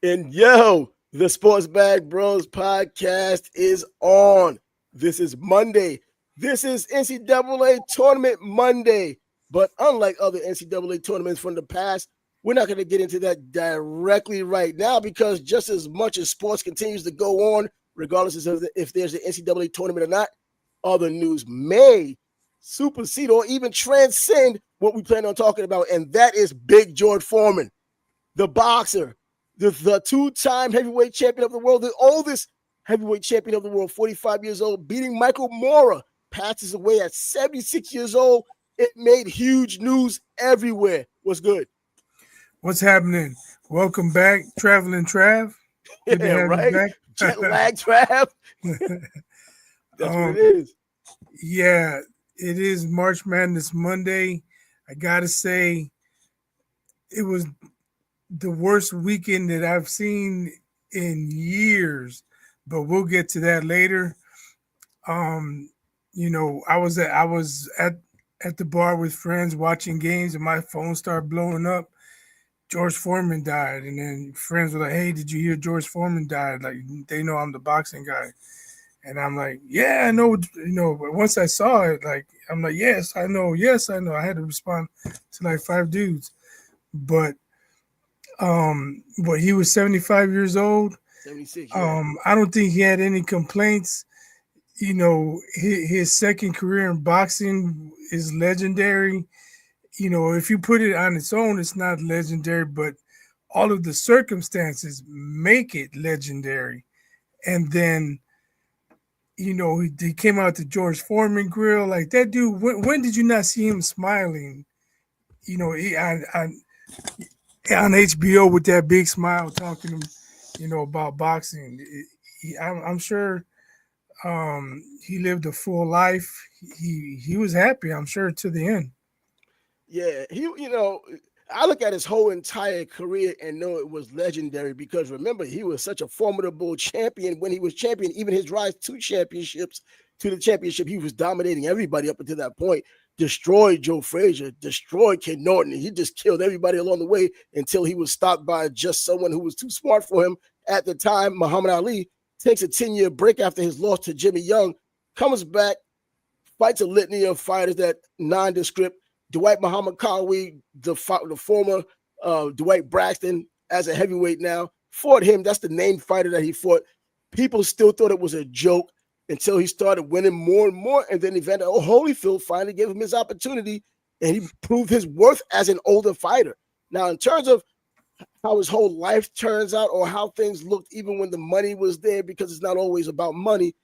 And yo, the Sports Bag Bros podcast is on. This is Monday. This is NCAA Tournament Monday. But unlike other NCAA tournaments from the past, we're not going to get into that directly right now because just as much as sports continues to go on, regardless of if there's an NCAA tournament or not, other news may supersede or even transcend what we plan on talking about. And that is Big George Foreman, the boxer, the two-time heavyweight champion of the world, the oldest heavyweight champion of the world, 45 years old, beating Michael Moorer, passes away at 76 years old. It made huge news everywhere. What's good? What's happening? Welcome back, Traveling Trav. Good to have right? You back. Jet lag Trav. That's what it is. Yeah, it is March Madness Monday. I got to say, it was the worst weekend that I've seen in years, but we'll get to that later. I was at the bar with friends watching games, and my phone started blowing up. George Foreman died, and then friends were like, "Hey, did you hear George Foreman died?" Like, they know I'm the boxing guy, and I'm like, "Yeah, I know." But once I saw it, like, I'm like, "Yes, I know. Yes, I know." I had to respond to like 5 dudes, but he was 75 years old. 76. Yeah. I don't think he had any complaints. His second career in boxing is legendary. If you put it on its own, it's not legendary, but all of the circumstances make it legendary. And then, he came out to George Foreman grill. Like, that dude, when did you not see him smiling? On HBO with that big smile talking to him, about boxing. I'm sure he lived a full life. He was happy, I'm sure, to the end. Yeah, I look at his whole entire career and know it was legendary because remember, he was such a formidable champion when he was champion. Even his rise to the championship, he was dominating everybody up until that point. Destroyed Joe Frazier, destroyed Ken Norton. He just killed everybody along the way until he was stopped by just someone who was too smart for him at the time. Muhammad Ali takes a 10-year break after his loss to Jimmy Young, comes back, fights a litany of fighters that nondescript. Dwight Muhammad Khalwi, the former Dwight Braxton, as a heavyweight now, fought him. That's the named fighter that he fought. People still thought it was a joke until he started winning more and more. And then Evander Holyfield finally gave him his opportunity, and he proved his worth as an older fighter. Now, in terms of how his whole life turns out or how things looked even when the money was there, because it's not always about money,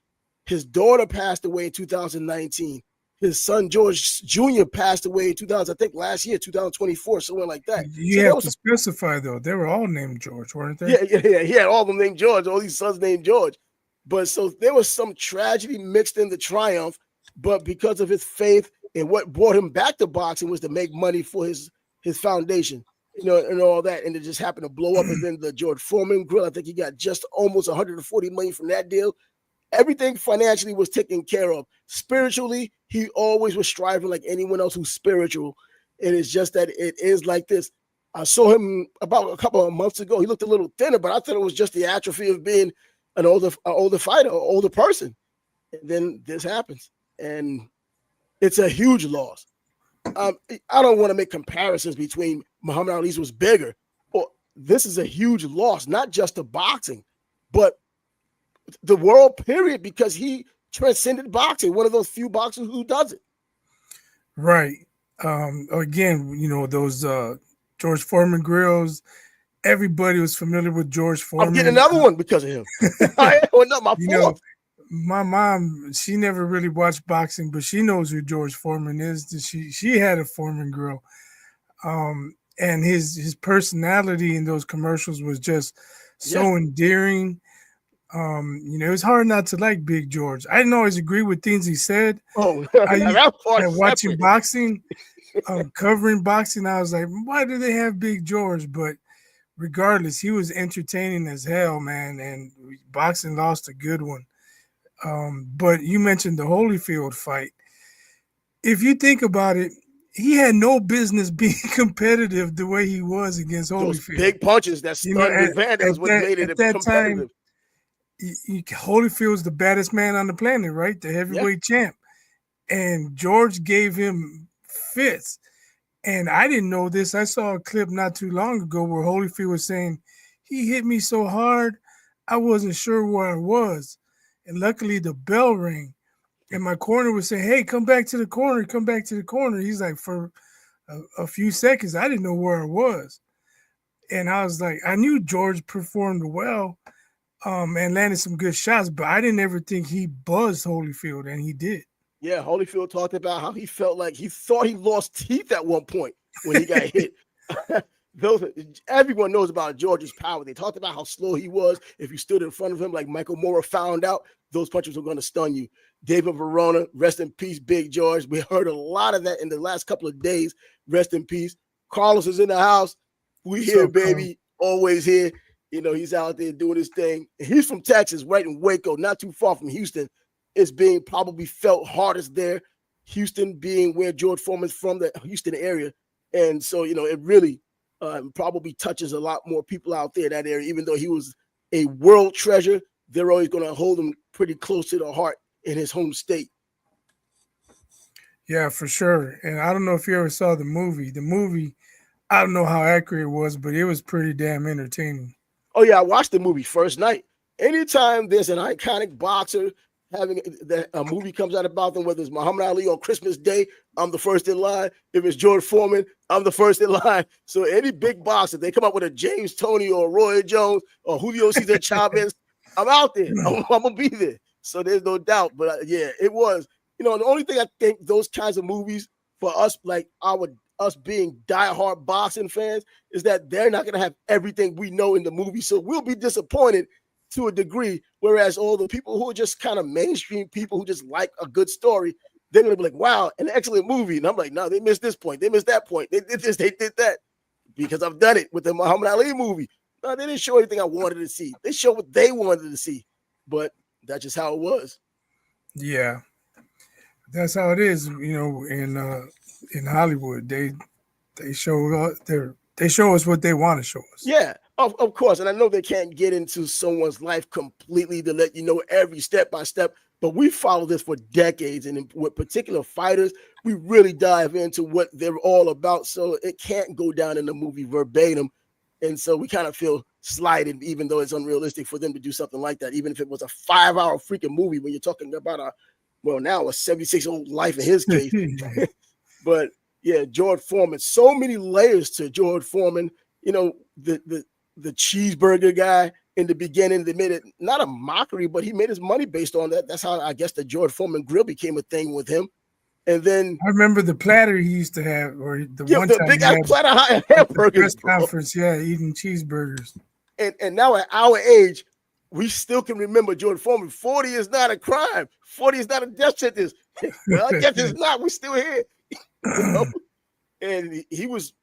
his daughter passed away in 2019. His son, George Jr., passed away in 2000, I think last year, 2024, somewhere like that. You have to specify, though. They were all named George, weren't they? Yeah. He had all of them named George, all these sons named George. But so there was some tragedy mixed in the triumph, but because of his faith and what brought him back to boxing was to make money for his foundation, and all that. And it just happened to blow up. And then the George Foreman grill, I think he got just almost $140 million from that deal. Everything financially was taken care of. Spiritually, he always was striving like anyone else who's spiritual. And it's just that it is like this. I saw him about a couple of months ago. He looked a little thinner, but I thought it was just the atrophy of being an older fighter, an older person. And then this happens. And it's a huge loss. I don't want to make comparisons between Muhammad Ali's was bigger. This is a huge loss, not just to boxing, but the world period, because he transcended boxing, one of those few boxers who does it. Right. Again, those George Foreman grills, everybody was familiar with George Foreman. I'm getting another one because of him. Not my fault. My mom, she never really watched boxing, but she knows who George Foreman is. She had a Foreman grill. And his personality in those commercials was just so endearing. It was hard not to like Big George. I didn't always agree with things he said. Watching boxing, covering boxing, I was like, why do they have Big George? But regardless, he was entertaining as hell, man, and boxing lost a good one. But you mentioned the Holyfield fight. If you think about it, he had no business being competitive the way he was against Those Holyfield. big punches that You know, stunned Evander is what made at it that time, competitive. Holyfield's the baddest man on the planet, right? The Yeah, heavyweight champ. And George gave him fits. And I didn't know this. I saw a clip not too long ago where Holyfield was saying, he hit me so hard, I wasn't sure where I was. And luckily the bell rang. And my corner was saying, hey, come back to the corner, come back to the corner. He's like, for a few seconds, I didn't know where I was. And I was like, I knew George performed well and landed some good shots, but I didn't ever think he buzzed Holyfield, and he did. yeah. Holyfield talked about how he felt like he thought he lost teeth at one point when he got hit. Those everyone knows about George's power. They talked about how slow he was. If you stood in front of him, like Michael Moorer found out, those punches were going to stun you. David Verona, rest in peace, Big George. We heard a lot of that in the last couple of days. Rest in peace. Carlos is in the house. We here, baby. Always here. You know, he's out there doing his thing. He's from Texas, right in Waco, not too far from Houston. It's being probably felt hardest there. Houston being where George Foreman's from, the Houston area. And so, you know, it really probably touches a lot more people out there in that area. Even though he was a world treasure, they're always going to hold him pretty close to the heart in his home state. Yeah, for sure. And I don't know if you ever saw the movie. The movie, I don't know how accurate it was, but it was pretty damn entertaining. Oh, yeah, I watched the movie first night. Anytime there's an iconic boxer having a movie comes out about them, whether it's Muhammad Ali on Christmas Day, I'm the first in line. If it's George Foreman, I'm the first in line. So any big boxer, they come up with a James Toney or Roy Jones or Julio Cesar Chavez, I'm out there. I'm going to be there. So there's no doubt. But yeah, it was, you know, the only thing I think those kinds of movies for us, like us being diehard boxing fans, is that they're not going to have everything we know in the movie. So we'll be disappointed to a degree. Whereas all the people who are just kind of mainstream people who just like a good story, they're going to be like, wow, an excellent movie. And I'm like, no, they missed this point. They missed that point. They did this, they did that. Because I've done it with the Muhammad Ali movie. No, they didn't show anything I wanted to see. They showed what they wanted to see. But that's just how it was. Yeah. That's how it is, you know, in Hollywood. They show they show us what they want to show us. Yeah, of course. And I know they can't get into someone's life completely to let you know every step by step, but we follow this for decades. And with particular fighters, we really dive into what they're all about. So it can't go down in the movie verbatim. And so we kind of feel slighted, even though it's unrealistic for them to do something like that, even if it was a 5-hour freaking movie when you're talking about now a 76-year-old life in his case. But yeah, George Foreman, so many layers to George Foreman. You know, the cheeseburger guy in the beginning, they made it not a mockery, but he made his money based on that. That's how I guess the George Foreman grill became a thing with him. And then I remember the platter he used to have, or the one the time big ass platter high hamburgers, press conference, eating cheeseburgers. And now at our age, we still can remember George Foreman. 40 is not a crime. 40 is not a death sentence. Well, I guess it's not. We're still here. You know? And he was,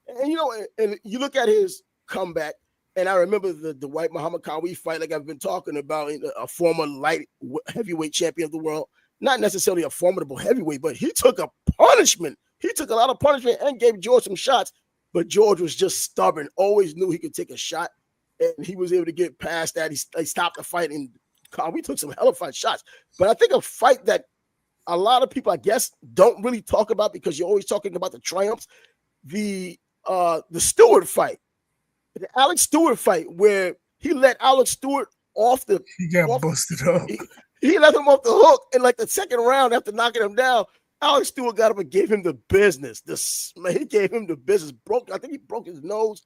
and you know, and you look at his comeback, and I remember the White Muhammad Khawi fight, like I've been talking about, a former light heavyweight champion of the world. Not necessarily a formidable heavyweight, but he took a punishment. He took a lot of punishment and gave George some shots. But George was just stubborn, always knew he could take a shot, and he was able to get past that. He stopped the fight, and we took some hell of fight shots. But I think a fight that a lot of people, I guess, don't really talk about because you're always talking about the triumphs, the Stewart fight, the Alex Stewart fight, where he let Alex Stewart off the. He got busted up. He let him off the hook in like the second round after knocking him down. Alex Stewart got up and gave him the business. He gave him the business. I think he broke his nose.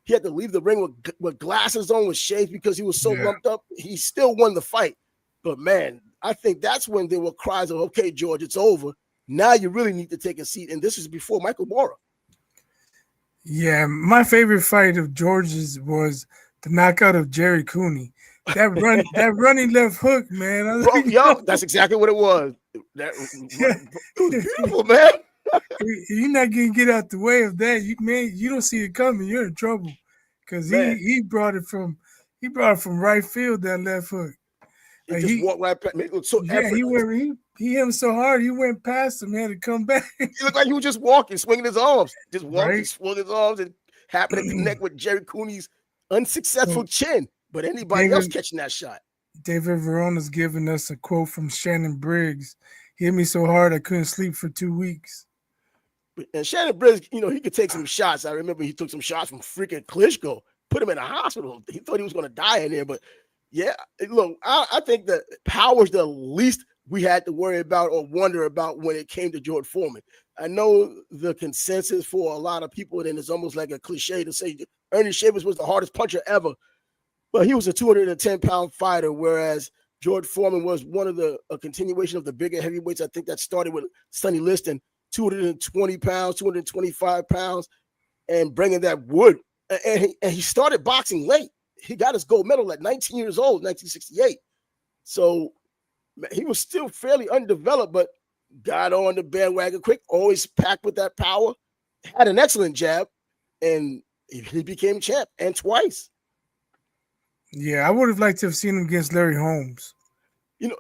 He had to leave the ring with glasses on, with shades because he was so lumped up. He still won the fight. But man, I think that's when there were cries of, okay, George, it's over. Now you really need to take a seat. And this is before Michael Moorer. Yeah, my favorite fight of George's was the knockout of Jerry Cooney. That running left hook, man. Bro, that's exactly what it was. It was beautiful, man. You're not gonna get out the way of that. You don't see it coming. You're in trouble because he brought it from right field, that left hook. He just walked right past me. It looked so effortless. He hit him so hard, he went past him, had to come back. He looked like he was just walking, swinging his arms. Just walked and Right? swung his arms and happened to connect with Jerry Cooney's unsuccessful So chin. But anybody else David catching that shot. David Verona's giving us a quote from Shannon Briggs. Hit me so hard I couldn't sleep for 2 weeks. And Shannon Briggs, he could take some shots. I remember he took some shots from freaking Klitschko, put him in a hospital. He thought he was going to die in there. But yeah, look, I think that power's the least we had to worry about or wonder about when it came to George Foreman. I know the consensus for a lot of people, and it's almost like a cliche to say Ernie Shavers was the hardest puncher ever, but he was a 210-pound fighter, whereas George Foreman was one of a continuation of the bigger heavyweights. I think that started with Sonny Liston, 220 pounds, 225 pounds, and bringing that wood. And he started boxing late. He got his gold medal at 19 years old, 1968. So he was still fairly undeveloped, but got on the bandwagon quick, always packed with that power, had an excellent jab, and he became champ, and twice. Yeah, I would have liked to have seen him against Larry Holmes.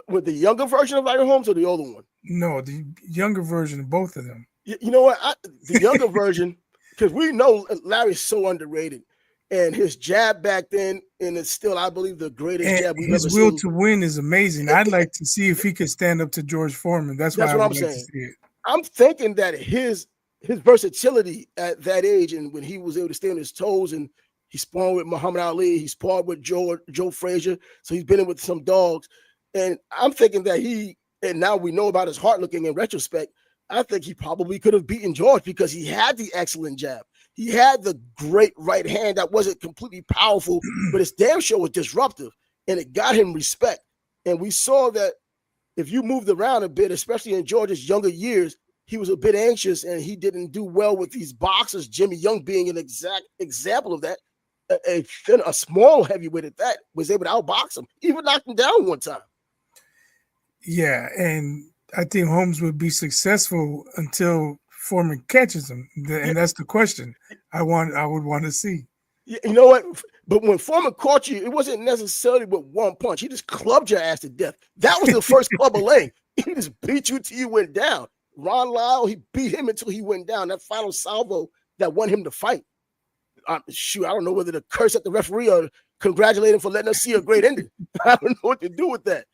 With the younger version of Larry Holmes or the older one? No, the younger version of both of them. You know what? The younger version, because we know Larry's so underrated. And his jab back then, and it's still, I believe, the greatest jab we've ever seen. His will to win is amazing. I'd like to see if he could stand up to George Foreman. That's what I'm saying. To see it. I'm thinking that his versatility at that age, and when he was able to stay on his toes, and he sparred with Muhammad Ali, he sparred with Joe Frazier, so he's been in with some dogs. And I'm thinking that and now we know about his heart looking in retrospect, I think he probably could have beaten George because he had the excellent jab. He had the great right hand that wasn't completely powerful, but his damn sure was disruptive, and it got him respect. And we saw that if you moved around a bit, especially in George's younger years, he was a bit anxious, and he didn't do well with these boxers, Jimmy Young being an exact example of that. A small heavyweight at that was able to outbox him, even knocked him down one time. Yeah, and I think Holmes would be successful until Foreman catches him, and that's the question I would want to see. You know what? But when Foreman caught you, it wasn't necessarily with one punch. He just clubbed your ass to death. That was the first club of lane. He just beat you till you went down. Ron Lyle, he beat him until he went down. That final salvo that won him the fight. I don't know whether to curse at the referee or congratulate him for letting us see a great ending. I don't know what to do with that.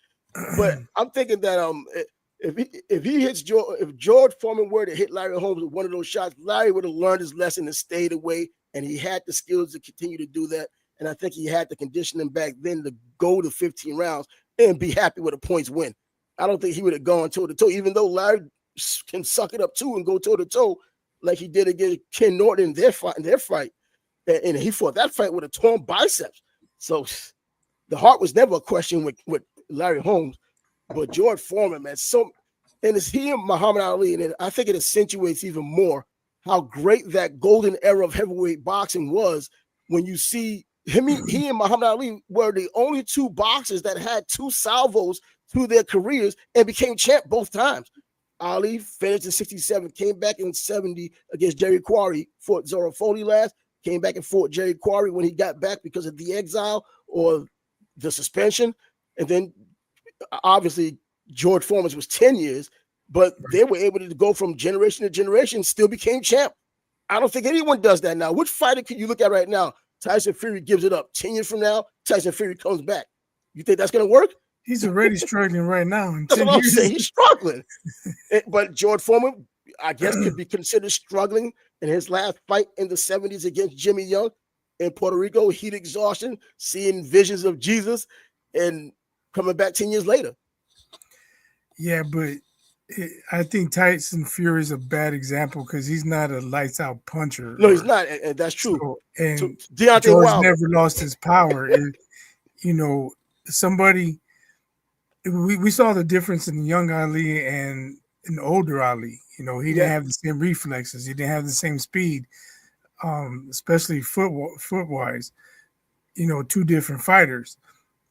But I'm thinking that if George Foreman were to hit Larry Holmes with one of those shots, Larry would have learned his lesson and stayed away, and he had the skills to continue to do that. And I think he had the conditioning back then to go to 15 rounds and be happy with a points win. I don't think he would have gone toe-to-toe, even though Larry can suck it up too and go toe-to-toe like he did against Ken Norton in their fight. And he fought that fight with a torn biceps. So the heart was never a question with Larry Holmes, but George Foreman, man. And it's he and Muhammad Ali, and I think it accentuates even more how great that golden era of heavyweight boxing was when you see he and Muhammad Ali were the only two boxers that had two salvos through their careers and became champ both times. Ali finished in 67, came back in 70 against Jerry Quarry, fought Zora Foley last, came back and fought Jerry Quarry when he got back because of the exile or the suspension. And then obviously George Foreman's was 10 years, but they were able to go from generation to generation, still became champ. I don't think anyone does that now. Which fighter can you look at right now? Tyson Fury gives it up. 10 years from now, Tyson Fury comes back. You think that's going to work? He's already struggling right now. That's what I'm saying. He's struggling. But George Foreman, I guess, could be considered struggling in his last fight in the 70s against Jimmy Young in Puerto Rico, heat exhaustion, seeing visions of Jesus, and coming back 10 years later. Yeah, but I think Tyson Fury is a bad example because he's not a lights-out puncher. No, he's not, and that's true. So, and so, Deontay George Wilder never lost his power. Somebody we saw the difference in young Ali and an older Ali. He didn't have the same reflexes. He didn't have the same speed, especially foot-wise. Two different fighters.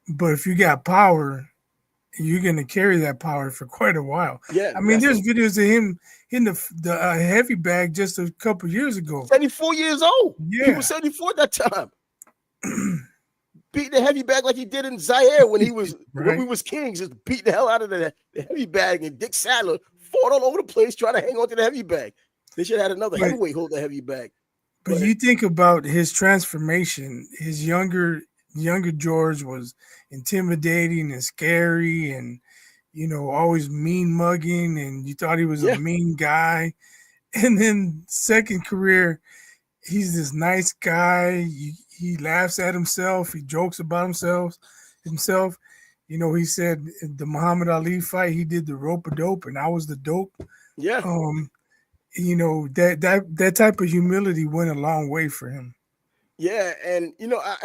But if you got power, you're going to carry that power for quite a while. Yeah, I mean, there's videos of him in the heavy bag just a couple years ago. 74 years old. Yeah. He was 74 at that time. beating the heavy bag like he did in Zaire when he was when Right. we was kings, just beating the hell out of the heavy bag. And Dick Sadler fought all over the place trying to hang on to the heavy bag. They should have had another But heavyweight hold the heavy bag. but But you think about his transformation. His younger George was intimidating and scary, and always mean mugging, and you thought he was a yeah, mean guy. And then second career, he's this nice guy. He laughs at himself. He jokes about himself. He said the Muhammad Ali fight, he did the rope a dope, and I was the dope. yeah. Um, that type of humility went a long way for him. Yeah, and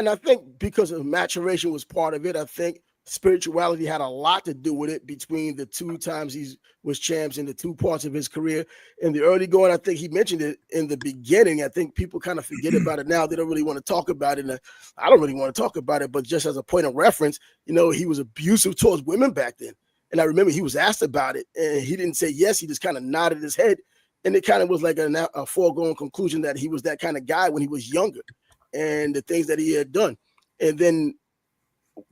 I think because of maturation was part of it. I think spirituality had a lot to do with it between the two times he was champs in the two parts of his career. In the early going, I think he mentioned it in the beginning. I think people kind of forget about it now. They don't really want to talk about it. And I don't really want to talk about it, but just as a point of reference, he was abusive towards women back then. And I remember he was asked about it, and he didn't say yes. He just kind of nodded his head, and it kind of was like a foregone conclusion that he was that kind of guy when he was younger. And the things that he had done. And then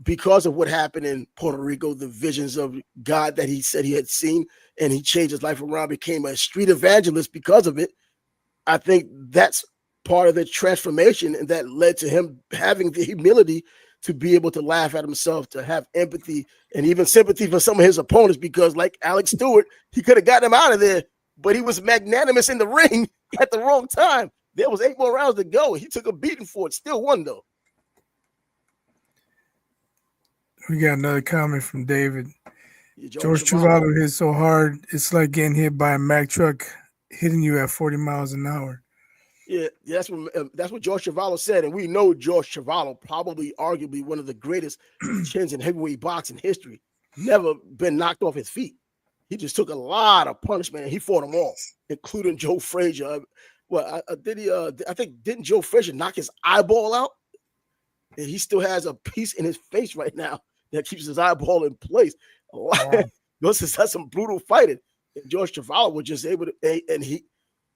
because of what happened in Puerto Rico, the visions of God that he said he had seen, and he changed his life around, became a street evangelist because of it. I think that's part of the transformation, and that led to him having the humility to be able to laugh at himself, to have empathy and even sympathy for some of his opponents, because like Alex Stewart, he could have gotten him out of there, but he was magnanimous in the ring at the wrong time. There was 8 more rounds to go. He took a beating for it. Still won, though. We got another comment from David. Yeah, George Travalo hit so hard, it's like getting hit by a Mack truck hitting you at 40 miles an hour. Yeah, that's what George Travalo said. And we know George Travalo, probably arguably one of the greatest chins in heavyweight boxing history, never been knocked off his feet. He just took a lot of punishment, and he fought them all, including Joe Frazier. Well, I think didn't Joe Frazier knock his eyeball out? And he still has a piece in his face right now that keeps his eyeball in place. Wow. That's some brutal fighting. And George Travalo was just able to, and he,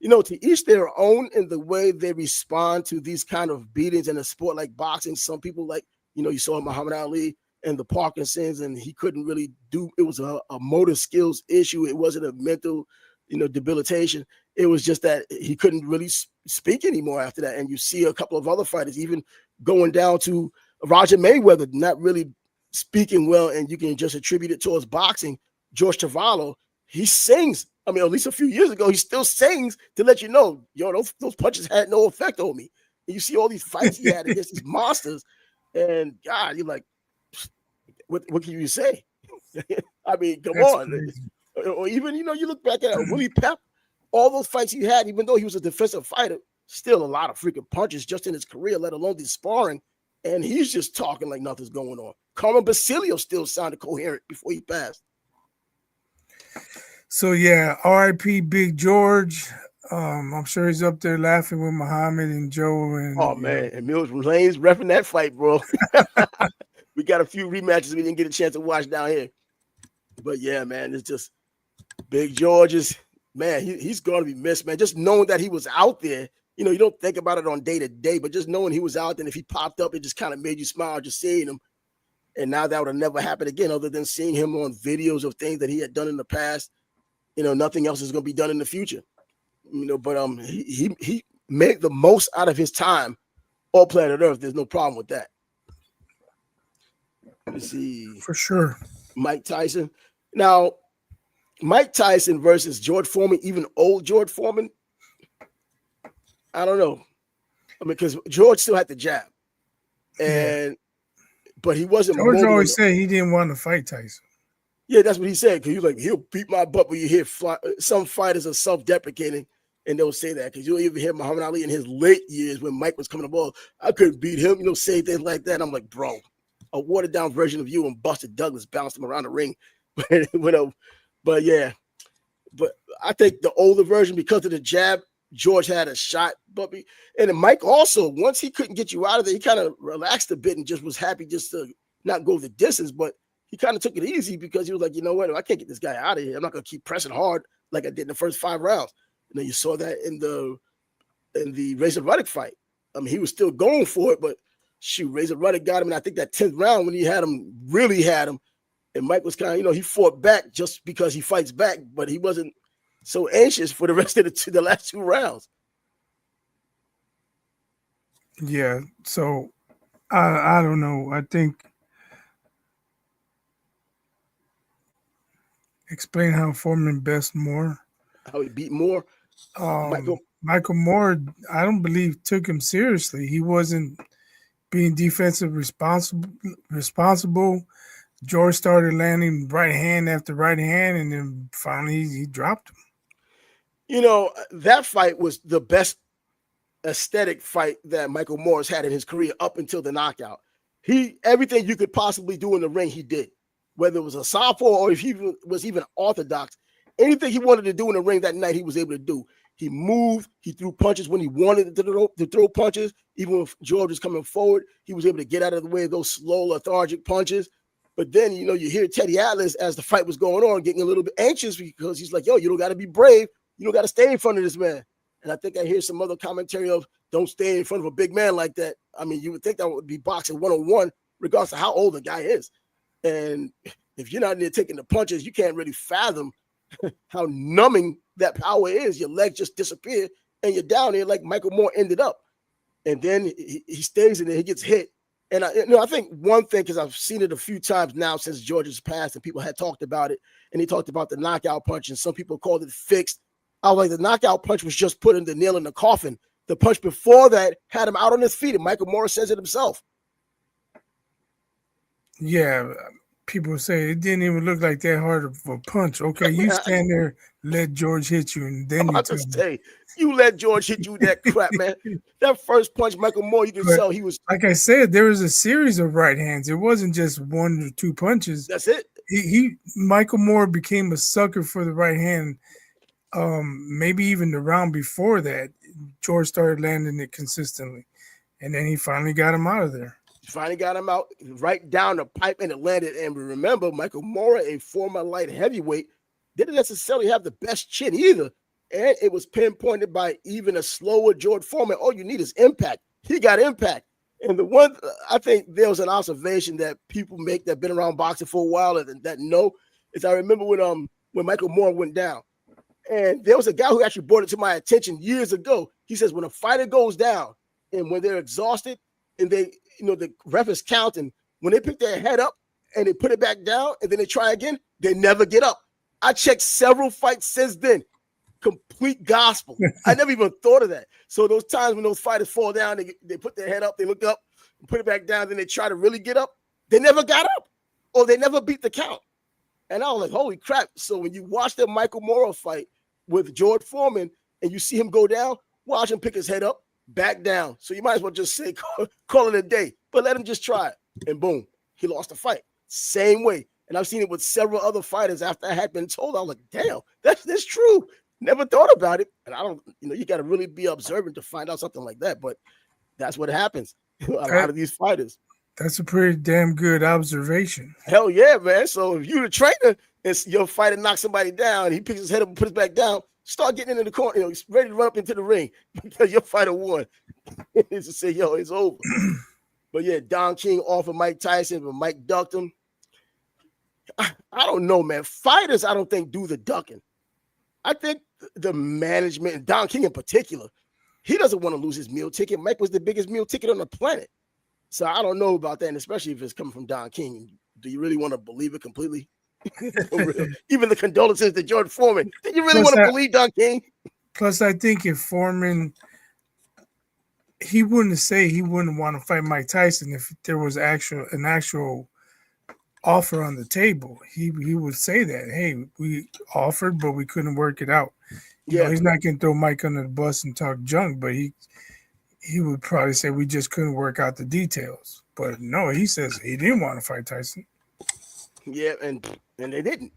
to each their own in the way they respond to these kind of beatings in a sport like boxing. Some people like, you saw Muhammad Ali and the Parkinson's, and he couldn't really do, it was a motor skills issue. It wasn't a mental, debilitation. It was just that he couldn't really speak anymore after that. And you see a couple of other fighters, even going down to Roger Mayweather, not really speaking well, and you can just attribute it towards boxing. George Travalo, he sings. I mean, at least a few years ago, he still sings to let you know, those punches had no effect on me. And you see all these fights he had against these monsters, and God, you're like, what can you say? I mean, come That's on. Crazy. Or even, you look back at Willie Pep, all those fights he had, even though he was a defensive fighter, still a lot of freaking punches just in his career, let alone the sparring. And he's just talking like nothing's going on. Carmen Basilio still sounded coherent before he passed. So, yeah, R.I.P. Big George. I'm sure he's up there laughing with Muhammad and Joe. And man, and Mills Lane's reffing that fight, bro. We got a few rematches we didn't get a chance to watch down here. But, yeah, man, it's just Big George is, man, he's going to be missed, man. Just knowing that he was out there, you don't think about it on day to day, but just knowing he was out there, and if he popped up, it just kind of made you smile just seeing him. And now that would have never happened again, other than seeing him on videos of things that he had done in the past. Nothing else is going to be done in the future. But he made the most out of his time on planet Earth. There's no problem with that. Let's see. For sure. Mike Tyson. Now, Mike Tyson versus George Foreman, even old George Foreman, I don't know. I mean, because George still had the jab, but he wasn't. George always said he didn't want to fight Tyson. Yeah, that's what he said. Because he was like, he'll beat my butt. When you hear some fighters are self-deprecating, and they'll say that, because you'll even hear Muhammad Ali in his late years when Mike was coming to ball, I couldn't beat him. Say things like that. I'm like, bro, a watered-down version of you and Buster Douglas bounced him around the ring. But yeah, but I think the older version, because of the jab, George had a shot, Bubby. And then Mike also, once he couldn't get you out of there, he kind of relaxed a bit and just was happy just to not go the distance. But he kind of took it easy, because he was like, you know what, if I can't get this guy out of here, I'm not going to keep pressing hard like I did in the first 5 rounds. You saw that in the Razor Ruddock fight. I mean, he was still going for it, but shoot, Razor Ruddock got him, and I think that 10th round when he had him, really had him. And Mike was kind of, he fought back just because he fights back, but he wasn't so anxious for the rest of the last 2 rounds. Yeah, so I don't know. I think explain how Foreman best Moore. How he beat Moore. Michael Moore, I don't believe took him seriously. He wasn't being defensive responsible. George started landing right hand after right hand, and then finally he dropped him. That fight was the best aesthetic fight that Michael Moore's had in his career up until the knockout. Everything you could possibly do in the ring, he did. Whether it was a southpaw or if he was even orthodox, anything he wanted to do in the ring that night, he was able to do. He moved. He threw punches when he wanted to throw punches. Even when George was coming forward, he was able to get out of the way of those slow, lethargic punches. But then, you hear Teddy Atlas, as the fight was going on, getting a little bit anxious because he's like, yo, you don't got to be brave. You don't got to stay in front of this man. And I think I hear some other commentary of don't stay in front of a big man like that. I mean, you would think that would be boxing 101, regardless of how old the guy is. And if you're not in there taking the punches, you can't really fathom how numbing that power is. Your legs just disappear and you're down there like Michael Moore ended up. And then he stays in there, he gets hit. And I think one thing, because I've seen it a few times now since George's passed and people had talked about it, and he talked about the knockout punch, and some people called it fixed. I was like, the knockout punch was just putting the nail in the coffin. The punch before that had him out on his feet, and Michael Moore says it himself. Yeah, people say it didn't even look like that hard of a punch. Okay, you stand there, let George hit you, and then you let George hit you with that crap, man. That first punch, Michael Moore, you can tell he was. Like I said, there was a series of right hands. It wasn't just 1 or 2 punches. That's it. Michael Moore became a sucker for the right hand. Maybe even the round before that, George started landing it consistently, and then he finally got him out of there. Finally got him out right down the pipe, and it landed. And remember, Michael Moore, a former light heavyweight, didn't necessarily have the best chin either. And it was pinpointed by even a slower George Foreman. All you need is impact. He got impact. And the one, I think there was an observation that people make that have been around boxing for a while that know, is I remember when Michael Moore went down. And there was a guy who actually brought it to my attention years ago. He says when a fighter goes down and when they're exhausted and the ref is counting, when they pick their head up and they put it back down and then they try again, they never get up. I checked several fights since then. Complete gospel. I never even thought of that. So those times when those fighters fall down, they put their head up, they look up, put it back down, then they try to really get up. They never got up or they never beat the count. And I was like, holy crap. So when you watch the Michael Moore fight with George Foreman and you see him go down, watch him pick his head up, back down. So you might as well just say, call it a day, but let him just try it. And boom, he lost the fight. Same way. And I've seen it with several other fighters after I had been told. I was like, damn, that's true. Never thought about it. And I don't, you got to really be observant to find out something like that. But that's what happens. A lot of these fighters. That's a pretty damn good observation. Hell yeah, man. So if you're the trainer and your fighter knocks somebody down, he picks his head up and puts it back down, start getting into the corner, he's ready to run up into the ring because your fighter won. It's to say, yo, it's over. But yeah, Don King offered Mike Tyson, but Mike ducked him. I don't know, man. Fighters, I don't think do the ducking. I think the management, and Don King in particular, he doesn't want to lose his meal ticket. Mike was the biggest meal ticket on the planet. So I don't know about that, and especially if it's coming from Don King. Do you really want to believe it completely? Even the condolences to George Foreman. Did you really want to believe Don King? Plus, I think if Foreman, he wouldn't say he wouldn't want to fight Mike Tyson if there was an actual offer on the table. He would say that, hey, we offered, but we couldn't work it out. You know, he's not going to throw Mike under the bus and talk junk, but he would probably say we just couldn't work out the details. But no, he says he didn't want to fight Tyson. Yeah, and they didn't.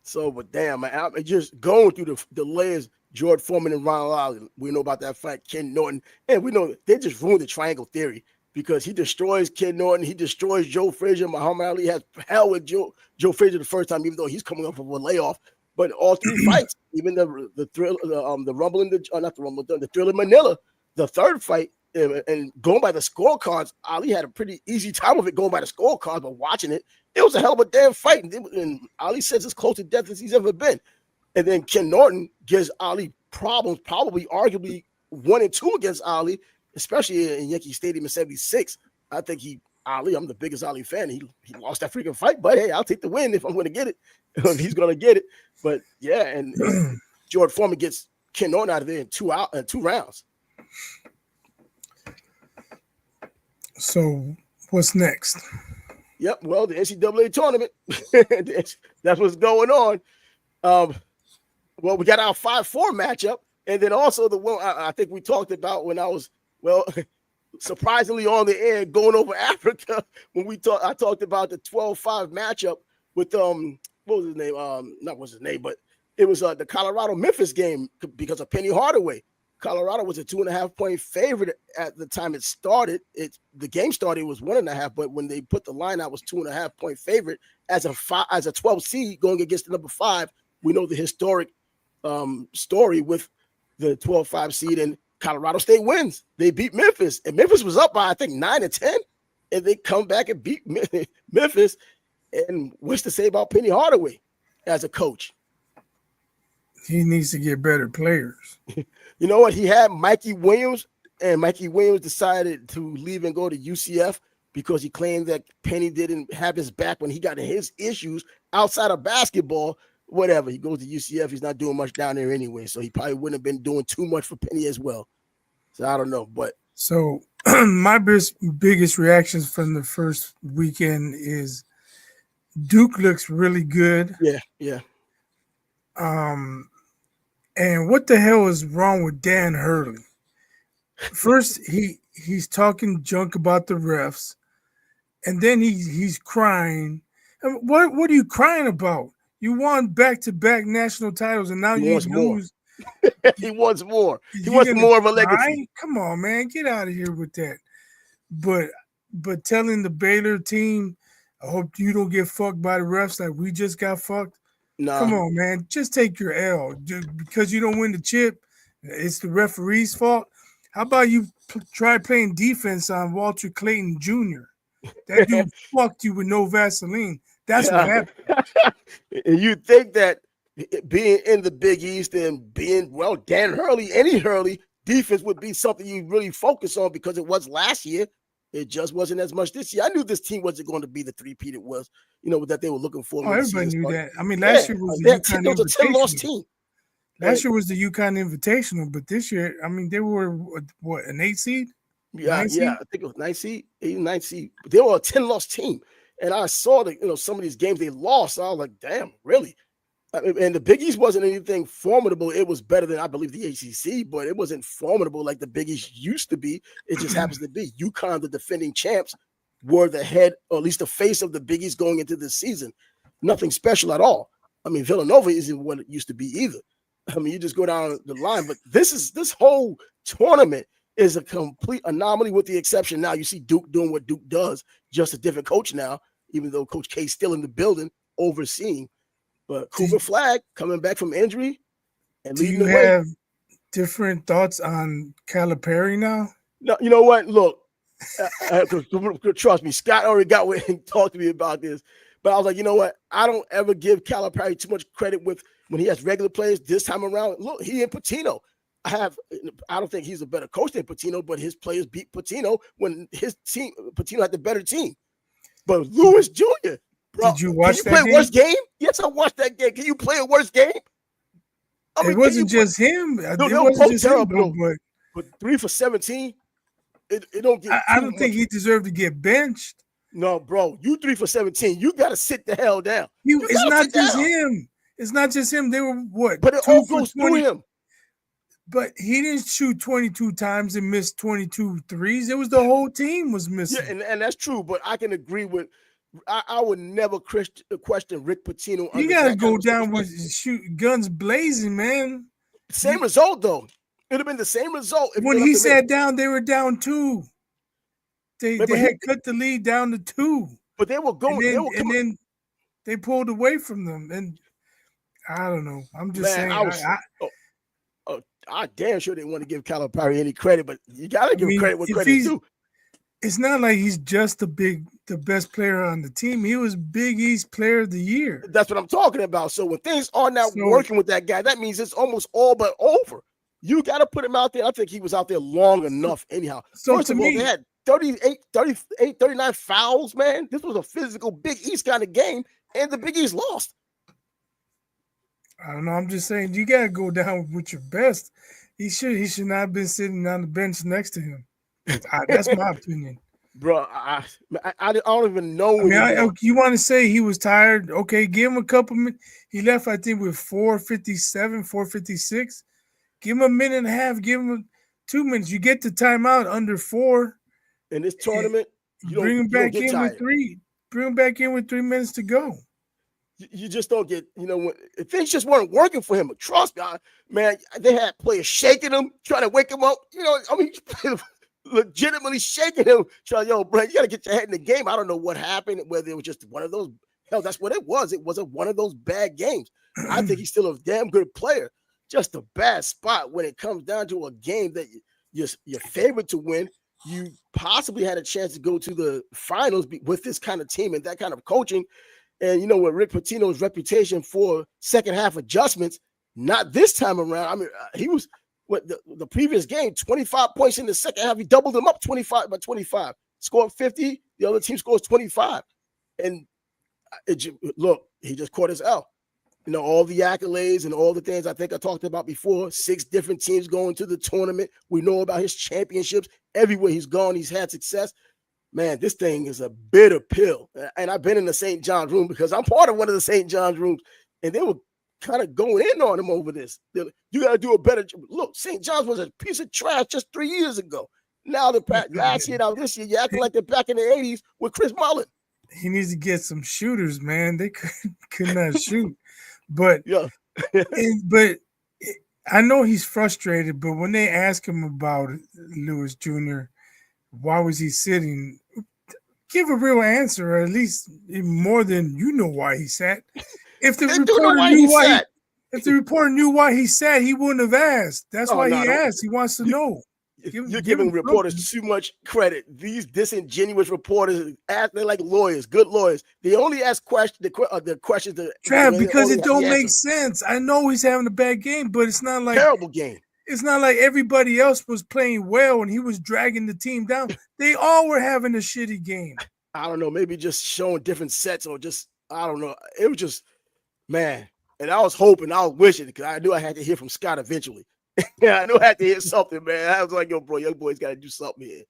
So, but damn, man, just going through the layers, George Foreman and Ronald Lally, we know about that fight, Ken Norton, and we know they just ruined the triangle theory because he destroys Ken Norton, he destroys Joe Frazier. Muhammad Ali has hell with Joe Frazier the first time, even though he's coming up with a layoff. But all 3 fights, even the thrill, the Rumble in the not the Rumble, the Thrill in Manila, the third fight, And going by the scorecards, Ali had a pretty easy time of it going by the scorecards, but watching it, it was a hell of a damn fight. And Ali says it's close to death as he's ever been. And then Ken Norton gives Ali problems, probably arguably 1 and 2 against Ali, especially in Yankee Stadium in '76. I think I'm the biggest Ali fan. He lost that freaking fight, but hey, I'll take the win if I'm going to get it. If he's going to get it. But yeah, and George Foreman gets Ken Norton out of there in 2 rounds. So what's next? Yep, well, the NCAA tournament. That's what's going on. Well, we got our 5-4 matchup, and then also the one I think we talked about when I was, well, surprisingly on the air going over Africa when I talked about the 12-5 matchup with what was his name? Not what's his name, but it was the Colorado-Memphis game because of Penny Hardaway. Colorado was a 2.5-point favorite at the time it started. The game started, it was 1.5, but when they put the line out, it was 2.5-point favorite as a 12 seed going against the number 5. We know the historic story with the 12-5 seed, and Colorado State wins. They beat Memphis, and Memphis was up by I think 9 or 10, and they come back and beat Memphis. And what's to say about Penny Hardaway as a coach? He needs to get better players. You know what? He had Mikey Williams, and Mikey Williams decided to leave and go to UCF because he claimed that Penny didn't have his back when he got in his issues outside of basketball. Whatever. He goes to UCF. He's not doing much down there anyway, so he probably wouldn't have been doing too much for Penny as well. So I don't know. But so my biggest reactions from the first weekend is Duke looks really good. Yeah. And what the hell is wrong with Dan Hurley? First, he's talking junk about the refs, and then he's crying. What are you crying about? You won back-to-back national titles, and now you lose. He wants more. He wants more of a legacy. Come on, man, get out of here with that. But telling the Baylor team, I hope you don't get fucked by the refs like we just got fucked. Nah. Come on, man. Just take your L. Because you don't win the chip, it's the referee's fault. How about you try playing defense on Walter Clayton Jr.? That dude fucked you with no Vaseline. That's what happened. And you think that being in the Big East and being, well, Dan Hurley, any Hurley, defense would be something you really focus on because it was last year. It just wasn't as much this year. I knew this team wasn't going to be the three-peat it was, that they were looking for. Oh, everybody knew that. I mean, last year was the UConn Invitational. Was a 10-loss team. Last year was the UConn Invitational, but this year, I mean, they were, what, an 8 seed? Yeah, I think it was 9 seed, 8, 9 seed. But they were a 10-loss team. And I saw that, some of these games they lost. I was like, damn, really? And the Big East wasn't anything formidable. It was better than, I believe, the ACC, but it wasn't formidable like the Big East used to be. It just happens to be. UConn, the defending champs, were the head, or at least the face of the Big East going into this season. Nothing special at all. I mean, Villanova isn't what it used to be either. I mean, you just go down the line. But this whole tournament is a complete anomaly with the exception. Now you see Duke doing what Duke does, just a different coach now, even though Coach K's still in the building overseeing. But Cooper Flag coming back from injury and leading the way. Do you have different thoughts on Calipari now? No, you know what? Look, trust me, Scott already got with and talked to me about this. But I was like, you know what? I don't ever give Calipari too much credit with when he has regular players this time around. Look, he and Pitino. I don't think he's a better coach than Pitino, but his players beat Pitino when Pitino had the better team. But Lewis Jr., bro, did you watch can you play a worse game? Yes, I watched that game. Can you play a worse game? I mean, it wasn't just him. No, they were both terrible. But 3 for 17, it don't get. I don't think he deserved to get benched. No, bro, you 3 for 17. You got to sit the hell down. It's not just him. It's not just him. They were what? But it all goes through him. But he didn't shoot 22 times and miss 22 threes. It was the whole team was missing. Yeah, and that's true. But I can agree with. I would never question Rick Pitino. You got to go down with guns blazing, man. Same result, though. It would have been the same result. When he sat down, they were down 2. They had cut the lead down to 2. But they were going. And then they pulled away from them. And I don't know. I'm just saying. I damn sure didn't want to give Calipari any credit, but you gotta I give mean, credit where if credit's he's, due. it's not like he's just the best player on the team. He was Big East Player of the Year. That's what I'm talking about. So when things are not So, working with that guy, that means it's almost all but over. You got to put him out there. I think he was out there long enough anyhow. so First to of all, they me, had 39 fouls, man. This was a physical Big East kind of game, and the Big East lost. I don't know. I'm just saying you gotta go down with your best. He should not have been sitting on the bench next to him. That's my opinion. Bro, I don't even know I mean, anymore. you want to say he was tired? Okay, give him a couple minutes. He left, I think, with 4:57, 4:56. Give him a minute and a half. Give him 2 minutes. You get the timeout under 4. In this tournament, Bring him you don't back get in with tired. 3. Bring him back in with 3 minutes to go. You just don't get, when things just weren't working for him. Trust me, man, they had players shaking him, trying to wake him up. Legitimately shaking him, trying, bro, you got to get your head in the game. I don't know what happened, whether it was just one of those, hell, that's what it was. It wasn't one of those bad games. I think he's still a damn good player. Just a bad spot when it comes down to a game that you're favored to win. You possibly had a chance to go to the finals with this kind of team and that kind of coaching. And with Rick Pitino's reputation for second half adjustments, not this time around. I mean, he was the previous game, 25 points in the second half. He doubled them up 25 by 25, scored 50. The other team scores 25. And look, he just caught his L. All the accolades and all the things I think I talked about before. 6 different teams going to the tournament. We know about his championships. Everywhere he's gone, he's had success. Man, this thing is a bitter pill. And I've been in the St. John's room because I'm part of one of the St. John's rooms, and they were kind of going in on him over this. You got to do a better job. Look, St. John's was a piece of trash just 3 years ago. Now, last year, now this year, you acting like they're back in the 80s with Chris Mullin. He needs to get some shooters, man. They could not shoot. But, yeah. but I know he's frustrated, but when they ask him about Lewis Jr., why was he sitting? Give a real answer, or at least more than why he sat. If the reporter knew why he sat, he wouldn't have asked. That's why he asked. He wants to know. You're giving reporters too much credit. These disingenuous reporters act like lawyers, good lawyers. They only ask the questions. Trav, because it don't make sense. I know he's having a bad game, but it's not like terrible game. It's not like everybody else was playing well and he was dragging the team down. They all were having a shitty game. I don't know, maybe just showing different sets or just, I don't know. It was just, man. And I was hoping, I was wishing, because I knew I had to hear from Scott eventually. Yeah, I knew I had to hear something, man. I was like, bro, young boy's got to do something here.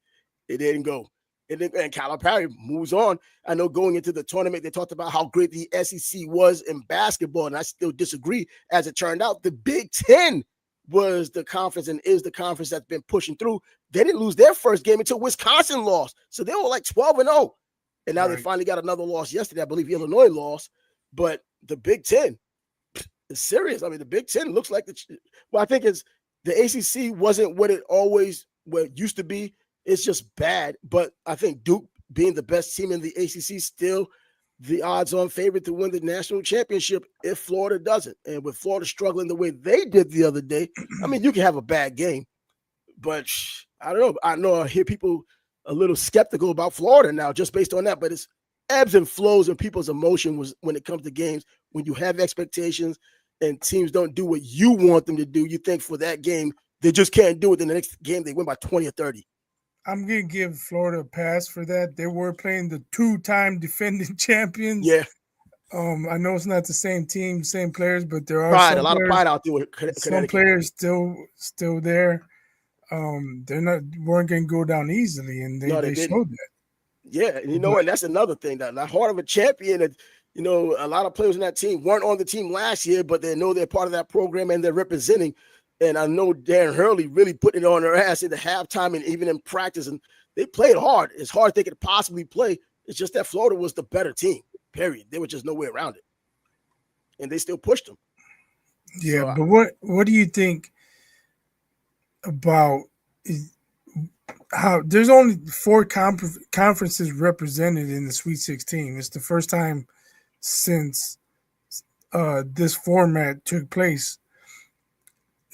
It didn't go. And Calipari moves on. I know going into the tournament, they talked about how great the SEC was in basketball, and I still disagree. As it turned out, the Big Ten was the conference and is the conference that's been pushing through. They didn't lose their first game until Wisconsin lost. So they were like 12-0. And now they finally got another loss yesterday. I believe Illinois lost. But the Big Ten is serious. I mean, the Big Ten looks like I think it's the ACC wasn't what it used to be. It's just bad. But I think Duke being the best team in the ACC still the odds-on favorite to win the national championship if Florida doesn't. And with Florida struggling the way they did the other day, I mean, you can have a bad game. But I don't know. I know I hear people a little skeptical about Florida now just based on that. But it's ebbs and flows in people's emotion when it comes to games. When you have expectations and teams don't do what you want them to do, you think for that game, they just can't do it. Then the next game, they win by 20 or 30. I'm going to give Florida a pass for that. They were playing the 2-time defending champions. Yeah. I know it's not the same team, same players, but there are a lot of pride out there with Connecticut. Some players still there. Weren't going to go down easily, and they showed that. Yeah, and and that's another thing. That heart of a champion. A lot of players in that team weren't on the team last year, but they know they're part of that program and they're representing. And I know Darren Hurley really putting it on their ass in the halftime and even in practice. And they played hard. As hard as they could possibly play. It's just that Florida was the better team, period. There was just no way around it. And they still pushed them. Yeah, so, but what do you think about how there's only 4 conferences represented in the Sweet 16? It's the first time since this format took place.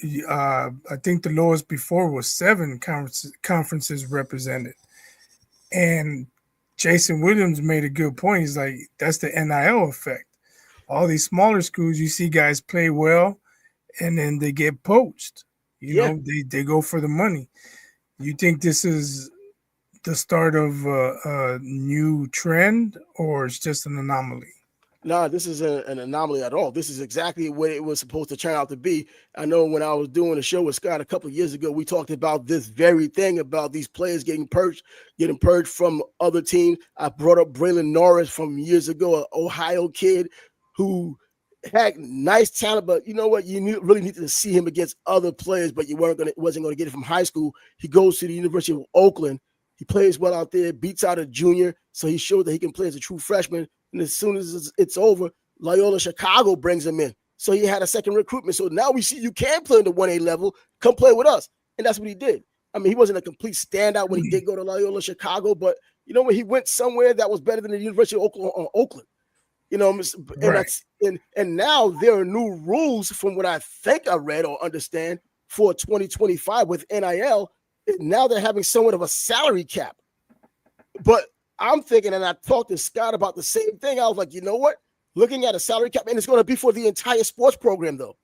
I think the lowest before was 7 conferences represented. And Jason Williams made a good point. He's like, that's the NIL effect. All these smaller schools, you see guys play well, and then they get poached. Yeah. They go for the money. You think this is the start of a new trend, or it's just an anomaly? Nah, this is an anomaly at all. This is exactly what it was supposed to turn out to be. I know when I was doing a show with Scott a couple of years ago, we talked about this very thing about these players getting purged from other teams. I brought up Braylon Norris from years ago, an Ohio kid who had nice talent, but you know what? Really needed to see him against other players, but you wasn't going to get it from high school. He goes to the University of Oakland. He plays well out there, beats out a junior, so he showed that he can play as a true freshman. And as soon as it's over, Loyola Chicago brings him in. So he had a second recruitment. So now we see you can play in the 1A level. Come play with us. And that's what he did. I mean, he wasn't a complete standout when he did go to Loyola Chicago, but you know, when he went somewhere that was better than the University of Oakland, you know, and Right. and now there are new rules from what I think I read or understand for 2025 with NIL. Now they're having somewhat of a salary cap. But I'm thinking, and I talked to Scott about the same thing. I was like, you know what? Looking at a salary cap, and it's going to be for the entire sports program, though.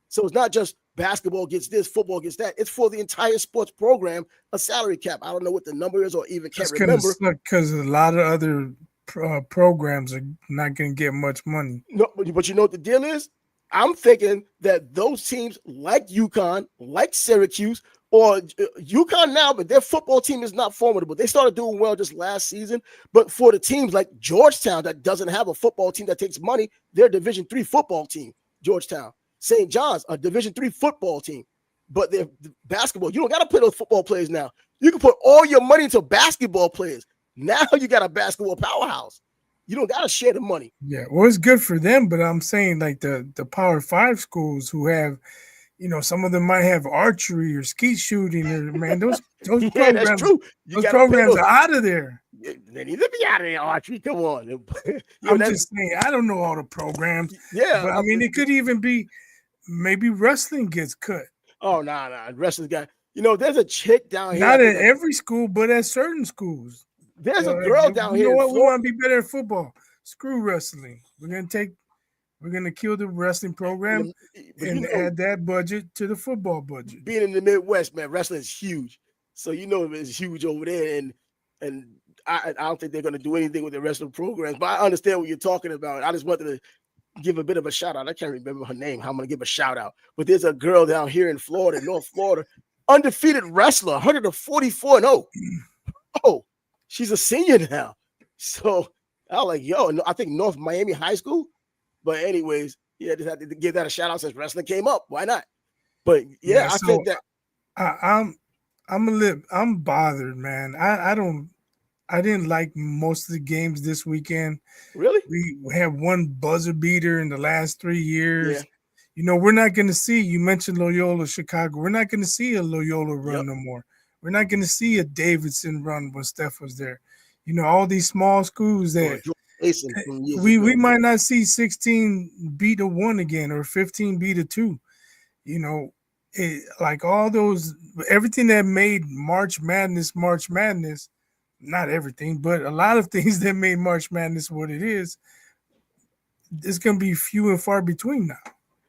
So it's not just basketball gets this, football gets that. It's for the entire sports program, a salary cap. I don't know what the number is or even can't remember. Because a lot of other programs are not going to get much money. No, but you know what the deal is? I'm thinking that those teams like UConn, like Syracuse, or UConn now, but their football team is not formidable. They started doing well just last season, but for the teams like Georgetown that doesn't have a football team that takes money, they're a Division III football team. Georgetown, St. John's, a Division III football team, but they're basketball. You don't got to play those football players now. You can put all your money into basketball players. Now you got a basketball powerhouse. You don't got to share the money. Yeah, well, it's good for them, but I'm saying like the Power 5 schools who have, you know, some of them might have archery or skeet shooting, or man, those yeah, programs, that's true. Those programs are out of there. They need to be out of there, archery. Come on. I'm just saying, I don't know all the programs. Yeah, but I mean, it could even be maybe wrestling gets cut. Oh, nah. Wrestling guy. You know, there's a chick down here. Not at every school, but at certain schools. There's a girl down here. You know what? We want to be better at football. Screw wrestling. We're gonna kill the wrestling program and add that budget to the football budget. Being in the Midwest, man, wrestling is huge. So you know it's huge over there, and I don't think they're gonna do anything with the wrestling programs. But I understand what you're talking about. I just wanted to give a bit of a shout out. I can't remember her name. I'm gonna give a shout out. But there's a girl down here in Florida, North Florida, undefeated wrestler, 144-0. Oh, she's a senior now. So I was like, yo, I think North Miami High School. But anyways, yeah, just had to give that a shout out since wrestling came up. Why not? But yeah, I think that I'm bothered, man. I didn't like most of the games this weekend. Really? We have one buzzer beater in the last 3 years. Yeah. You know, we're not going to see, you mentioned Loyola Chicago. We're not going to see a Loyola run no more. We're not going to see a Davidson run when Steph was there. You know, all these small schools that we might not see 16 beat a 1 again or 15 beat a 2. You know, like all those, everything that made March Madness, not everything, but a lot of things that made March Madness what it is, it's going to be few and far between now.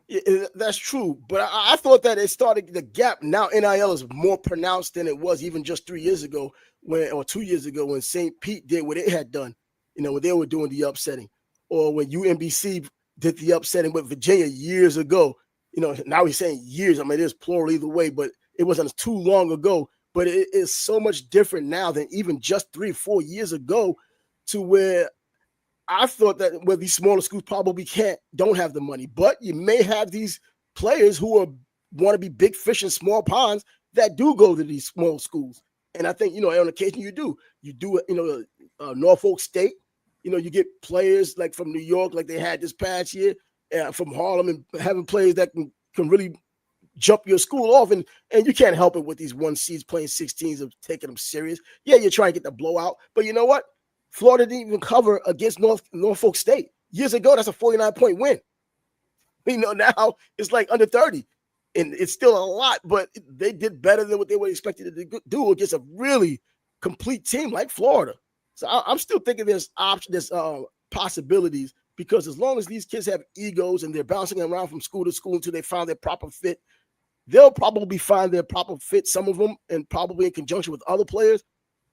Yeah, that's true. But I thought that it started the gap. Now NIL is more pronounced than it was even just 3 years ago or 2 years ago when St. Pete did what it had done, you know, when they were doing the upsetting, or when UMBC did the upsetting with Virginia years ago. You know, now he's saying years. I mean, it is plural either way, but it wasn't too long ago. But it is so much different now than even just 3 or 4 years ago, to where I thought that where these smaller schools probably don't have the money, but you may have these players who want to be big fish in small ponds that do go to these small schools. And I think, you know, on occasion you do, you know, Norfolk State, you know, you get players like from New York, like they had this past year, from Harlem, and having players that can really jump your school off, and you can't help it with these 1 seeds playing 16s of taking them serious. Yeah, you're trying to get the blowout, but you know what? Florida didn't even cover against Norfolk State years ago. That's a 49-point win. You know, now it's like under 30. and it's still a lot, but they did better than what they were expected to do against a really complete team like Florida. So I'm still thinking there's possibilities, because as long as these kids have egos and they're bouncing around from school to school until they find their proper fit, they'll probably find their proper fit, some of them, and probably in conjunction with other players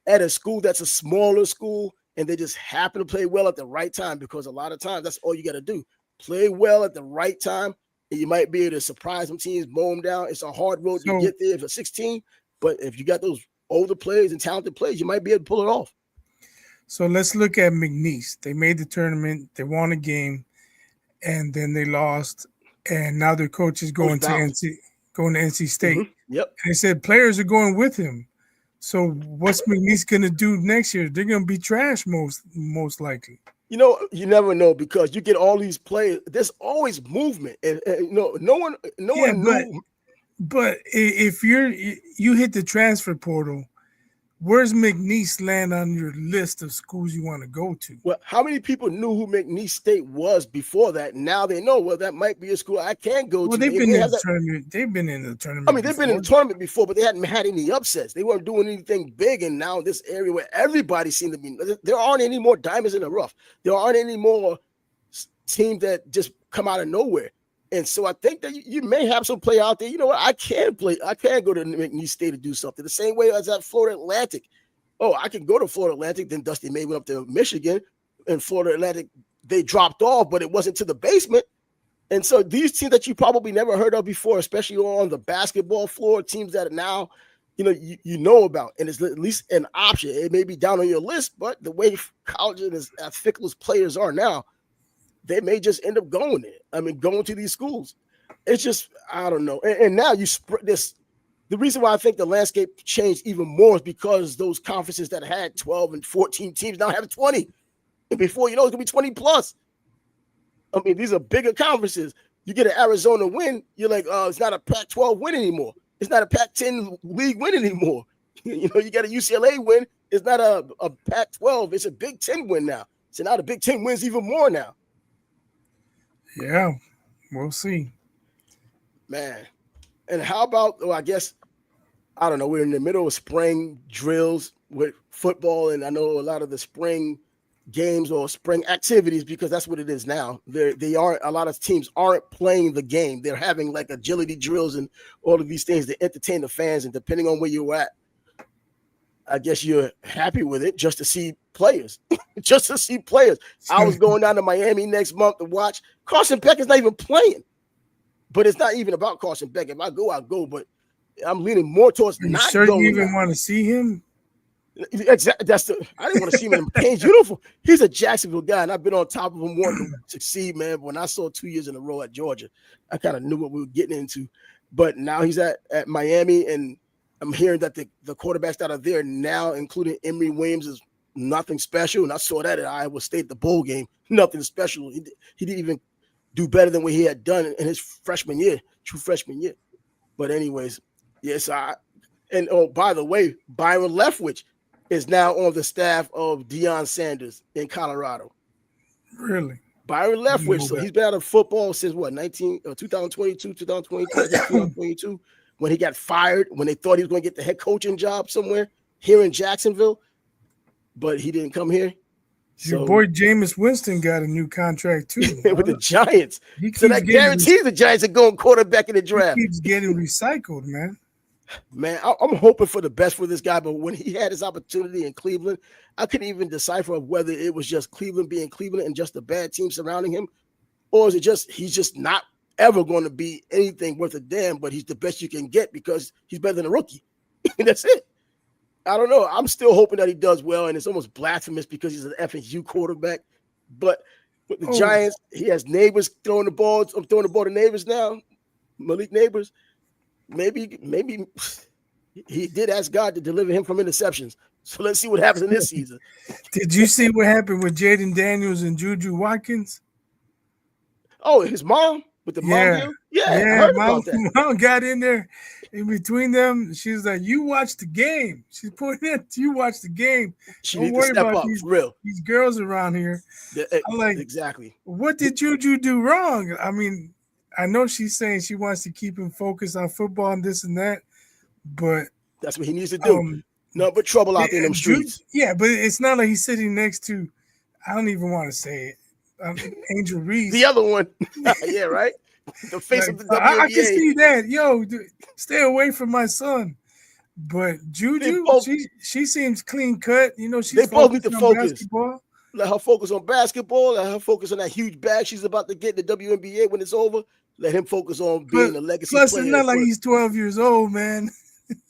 at a school that's a smaller school, and they just happen to play well at the right time, because a lot of times that's all you got to do. Play well at the right time, and you might be able to surprise some teams, mow them down. It's a hard road to get there for 16, but if you got those older players and talented players, you might be able to pull it off. So let's look at McNeese. They made the tournament, they won a game, and then they lost, and now their coach is going to NC State. Mm-hmm. Yep. And they said players are going with him. So what's McNeese going to do next year? They're going to be trash most likely. You know, you never know, because you get all these players. There's always movement, and no one knew. But if you hit the transfer portal, where's McNeese land on your list of schools you want to go to? Well, how many people knew who McNeese State was before that? Now they know, well, that might be a school I can go to. Well, they've been in the tournament. They've been in the tournament. I mean, they've been in the tournament before, but they hadn't had any upsets. They weren't doing anything big. And now this area where everybody seemed to be, there aren't any more diamonds in the rough. There aren't any more teams that just come out of nowhere. And so I think that you may have some play out there. You know what? I can play. I can go to McNeese State to do something. The same way as at Florida Atlantic. Oh, I can go to Florida Atlantic. Then Dusty May went up to Michigan, and Florida Atlantic, they dropped off, but it wasn't to the basement. And so these teams that you probably never heard of before, especially on the basketball floor, teams that are now, you know about, and it's at least an option. It may be down on your list, but the way colleges, as fickle as players are now, they may just end up going there. I mean, going to these schools. It's just, I don't know. And now you spread this. The reason why I think the landscape changed even more is because those conferences that had 12 and 14 teams now have 20. And before you know, it's going to be 20 plus. I mean, these are bigger conferences. You get an Arizona win, you're like, it's not a Pac-12 win anymore. It's not a Pac-10 league win anymore. You got a UCLA win. It's not a Pac-12. It's a Big Ten win now. So now the Big Ten wins even more now. Yeah, we'll see. Man. And how about, I guess, I don't know, we're in the middle of spring drills with football, and I know a lot of the spring games or spring activities, because that's what it is now. They aren't, a lot of teams aren't playing the game. They're having like agility drills and all of these things to entertain the fans, and depending on where you're at, I guess you're happy with it just to see players. Just to see players. I was going down to Miami next month to watch. Carson Beck is not even playing. But it's not even about Carson Beck. If I go, I'll go. But I'm leaning more towards not sure going. You even want to see him? Exactly. I didn't want to see him in the Canes uniform. He's a Jacksonville guy, and I've been on top of him wanting to succeed, man. But when I saw 2 years in a row at Georgia, I kind of knew what we were getting into. But now he's at Miami, and I'm hearing that the quarterbacks that are there now, including Emory Williams, is nothing special. And I saw that at Iowa State, the bowl game. Nothing special. He didn't even do better than what he had done in his true freshman year. But anyways, yes, by the way, Byron Leftwich is now on the staff of Deion Sanders in Colorado. Really? Byron Leftwich. So he's been out of football since 2022, when he got fired, when they thought he was going to get the head coaching job somewhere here in Jacksonville, but he didn't come here. Your boy Jameis Winston got a new contract too with the Giants. So that guarantees the Giants are going quarterback in the draft. He keeps getting recycled, man. Man, I'm hoping for the best for this guy, but when he had his opportunity in Cleveland, I couldn't even decipher whether it was just Cleveland being Cleveland and just a bad team surrounding him, or is it just he's just not ever going to be anything worth a damn, but he's the best you can get because he's better than a rookie. And that's it. I don't know. I'm still hoping that he does well, and it's almost blasphemous because he's an FSU quarterback. But with the Giants, he has Neighbors throwing the ball. I'm throwing the ball to Neighbors now. Malik Neighbors. Maybe he did ask God to deliver him from interceptions. So let's see what happens in this season. Did you see what happened with Jaden Daniels and Juju Watkins? Oh, his mom with the mom deal? Yeah, I heard about that. Mom got in there in between them. She's like, "You watch the game." She's pointing at you. Watch the game. She needs to step up. These girls around here. I'm like, exactly. What did Juju do wrong? I mean, I know she's saying she wants to keep him focused on football and this and that, but That's what he needs to do. um, No but trouble out there in them streets. yeah, but it's not like he's sitting next to. I don't even want to say it. Angel Reese. The other one. Yeah, right? The face Like, of the WNBA. I can see that. Yo, dude, stay away from my son. But Juju, she seems clean cut. You know, she's they both need to on focus. basketball. Let her focus on basketball. Let her focus on that huge bag she's about to get in the WNBA when it's over. Let him focus on being a legacy player. Plus, it's not like he's 12 years old, man.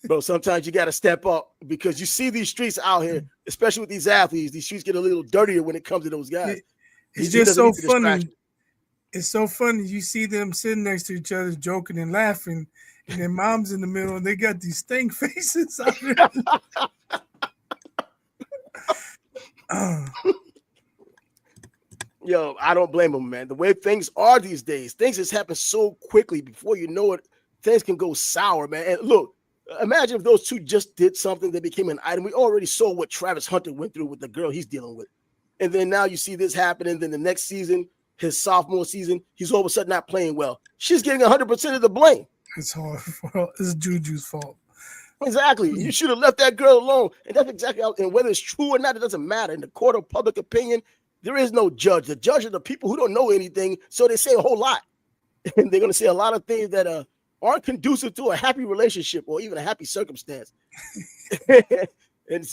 Bro, sometimes you got to step up because you see these streets out here, especially with these athletes. These streets get a little dirtier when it comes to those guys. It's just so funny. It's so funny. You see them sitting next to each other, joking and laughing, and their mom's in the middle, and they got these stink faces out there. Yo, I don't blame them, man. The way things are these days, things just happen so quickly. Before you know it, things can go sour, man. And look, imagine if those two just did something that became an item. We already saw what Travis Hunter went through with the girl he's dealing with. And then now you see this happening. Then the next season, his sophomore season, he's all of a sudden not playing well. She's getting 100% of the blame. It's hard. It's Juju's fault. Exactly. You should have left that girl alone. And that's exactly how, and whether it's true or not, it doesn't matter. In the court of public opinion, there is no judge. The judge are the people who don't know anything, so they say a whole lot. And they're going to say a lot of things that aren't conducive to a happy relationship or even a happy circumstance. and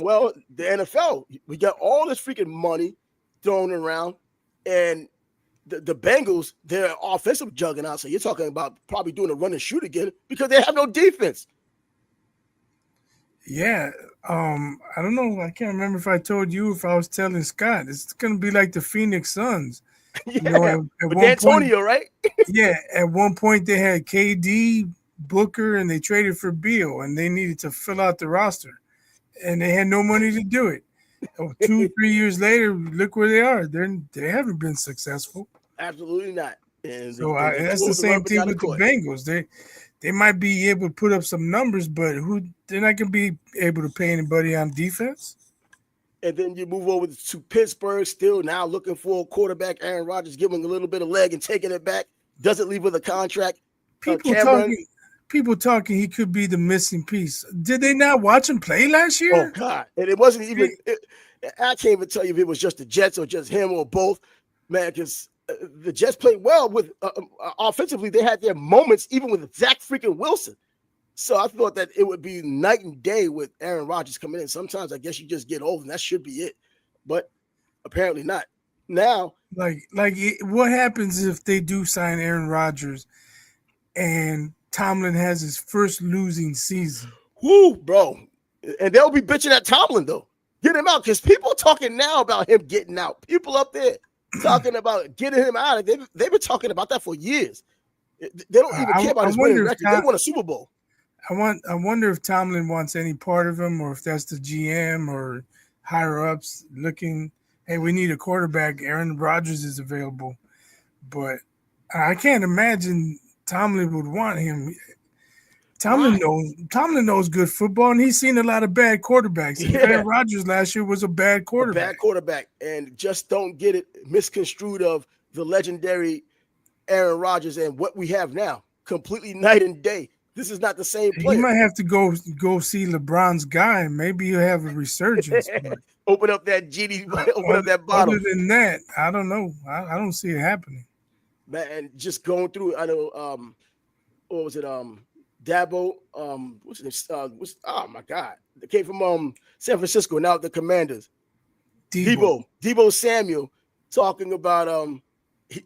well, the NFL, we got all this freaking money thrown around, and the Bengals, they're offensive juggernaut. So you're talking about probably doing a run and shoot again because they have no defense. Yeah. I don't know. I can't remember if I told you, if I was telling Scott, it's going to be like the Phoenix Suns. Yeah, you know, at with Antonio, right? Yeah. At one point they had KD, Booker, and they traded for Beal, and they needed to fill out the roster, and they had no money to do it. 2-3 years later, look where they are. They haven't been successful. Absolutely not. And so that's the same thing with the Bengals. They might be able to put up some numbers, but they're not going to be able to pay anybody on defense. And then you move over to Pittsburgh, still now looking for a quarterback. Aaron Rodgers giving a little bit of leg and taking it back. Doesn't leave with a contract. People talking he could be the missing piece. Did they not watch him play last year? Oh, God. And it wasn't even I can't even tell you if it was just the Jets or just him or both, man, because the Jets played well with offensively. They had their moments, even with Zach freaking Wilson. So I thought that it would be night and day with Aaron Rodgers coming in. Sometimes I guess you just get old and that should be it, but apparently not. Now, what happens if they do sign Aaron Rodgers and Tomlin has his first losing season? Whoo, bro. And they'll be bitching at Tomlin, though. Get him out, because people are talking now about him getting out. People up there talking about getting him out. They've been talking about that for years. They don't even care about his winning record. They won a Super Bowl. I wonder if Tomlin wants any part of him, or if that's the GM or higher ups looking, hey, we need a quarterback. Aaron Rodgers is available. But I can't imagine Tomlin would want him. Tomlin knows good football, and he's seen a lot of bad quarterbacks. Yeah. Aaron Rodgers last year was a bad quarterback. And just don't get it misconstrued of the legendary Aaron Rodgers and what we have now. Completely night and day. This is not the same player. You might have to go see LeBron's guy. Maybe he'll have a resurgence. Open up that genie. Open up that bottle. Other than that, I don't know. I don't see it happening. Man, and just going through, I know, what was it? Dabo, what's his name? Oh my God, they came from San Francisco. Now the Commanders. Debo Samuel talking about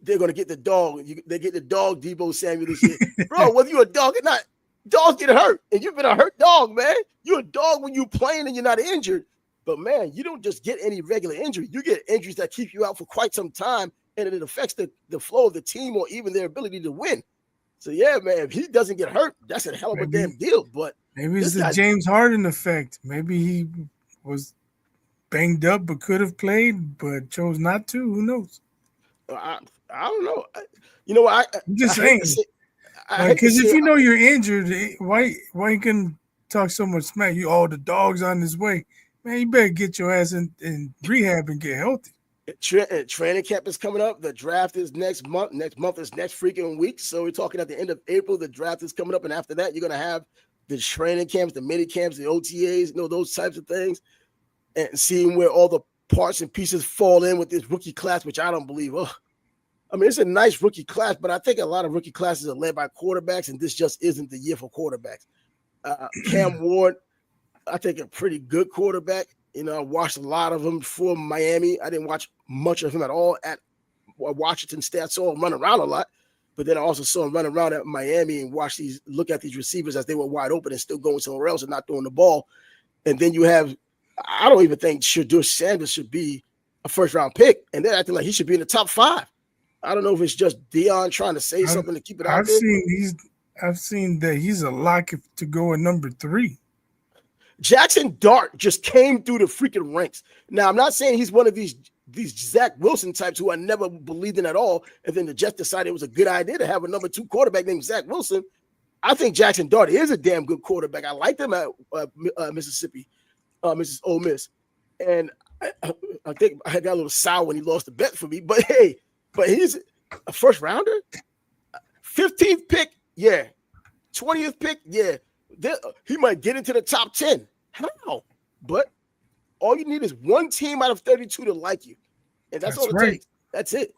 they're gonna get the dog. They get the dog Debo Samuel this year, bro. Whether you're a dog or not, dogs get hurt, and you've been a hurt dog, man. You're a dog when you're playing and you're not injured, but man, you don't just get any regular injury. You get injuries that keep you out for quite some time, and it affects the flow of the team or even their ability to win. So yeah, man, if he doesn't get hurt, that's a hell of a damn deal. But maybe it's the James Harden effect. Maybe he was banged up but could have played, but chose not to. Who knows? I don't know. You know what? I'm just saying. Because if you know you're injured, why you can talk so much smack? The dog's on his way. Man, you better get your ass in rehab and get healthy. Training camp is coming up. The draft is next month. Next month is next freaking week. So we're talking at the end of April. The draft is coming up, and after that, you're gonna have the training camps, the mini camps, the OTAs, those types of things, and seeing where all the parts and pieces fall in with this rookie class, which I don't believe. Oh, I mean, it's a nice rookie class, but I think a lot of rookie classes are led by quarterbacks, and this just isn't the year for quarterbacks. Cam Ward, I think, a pretty good quarterback. I watched a lot of him for Miami. I didn't watch much of him at all at Washington State. I saw him run around a lot, but then I also saw him run around at Miami and look at these receivers as they were wide open and still going somewhere else and not throwing the ball. And then you have, I don't even think Shedeur Sanders should be a first-round pick, and they're acting like he should be in the top 5. I don't know if it's just Dion trying to say something to keep it out there. I've seen that he's a lock to go at number 3. Jackson Dart just came through the freaking ranks. Now, I'm not saying he's one of these Zach Wilson types who I never believed in at all, and then the Jets decided it was a good idea to have a number 2 quarterback named Zach Wilson. I think Jackson Dart is a damn good quarterback. I liked him at Mississippi, Mrs. Ole Miss. And I think I got a little sour when he lost the bet for me. But, hey, he's a first-rounder? 15th pick? Yeah. 20th pick? Yeah. He might get into the top 10. How? But all you need is one team out of 32 to like you. And that's all it takes. That's it.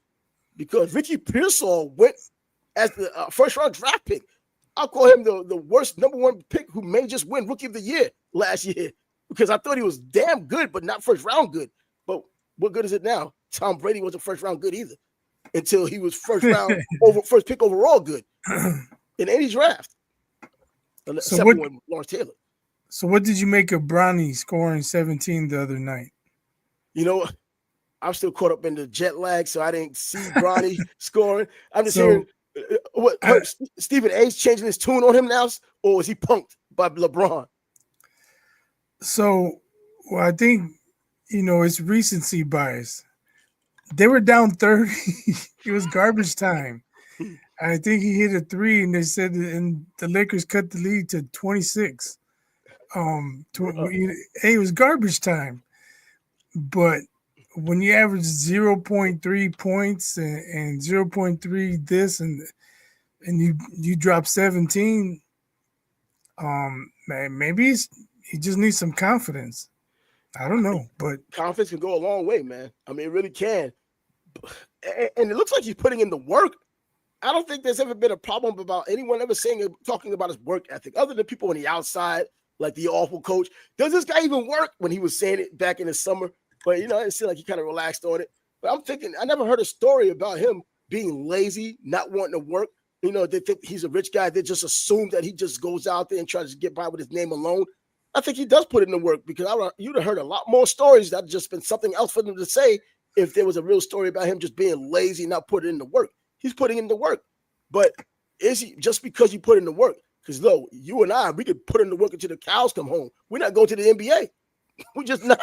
Because Ricky Pearsall went as the first-round draft pick. I'll call him the worst number 1 pick who may just win Rookie of the Year last year because I thought he was damn good, but not first-round good. But what good is it now? Tom Brady wasn't first-round good either until he was first pick overall good in any draft. Except for Lawrence Taylor. So what did you make of Bronny scoring 17 the other night? I'm still caught up in the jet lag, so I didn't see Bronny scoring. I'm just hearing Stephen A's changing his tune on him now, or is he punked by LeBron? So, I think, it's recency bias. They were down 30. It was garbage time. I think he hit a 3, and they said, and the Lakers cut the lead to 26. It was garbage time. But when you average 0.3 points and 0.3 this and you drop 17, maybe he just needs some confidence. I don't know, but confidence can go a long way, man. I mean, it really can. And it looks like he's putting in the work. I don't think there's ever been a problem about anyone ever talking about his work ethic, other than people on the outside, like the awful coach. Does this guy even work? When he was saying it back in the summer, but it seemed like he kind of relaxed on it. But I'm thinking, I never heard a story about him being lazy, not wanting to work. They think he's a rich guy. They just assume that he just goes out there and tries to get by with his name alone. I think he does put in the work because you'd have heard a lot more stories that just been something else for them to say if there was a real story about him just being lazy, not putting in the work. He's putting in the work. But is he just because you put in the work? Because though you and I, we could put in the work until the cows come home. We're not going to the NBA. We're just not.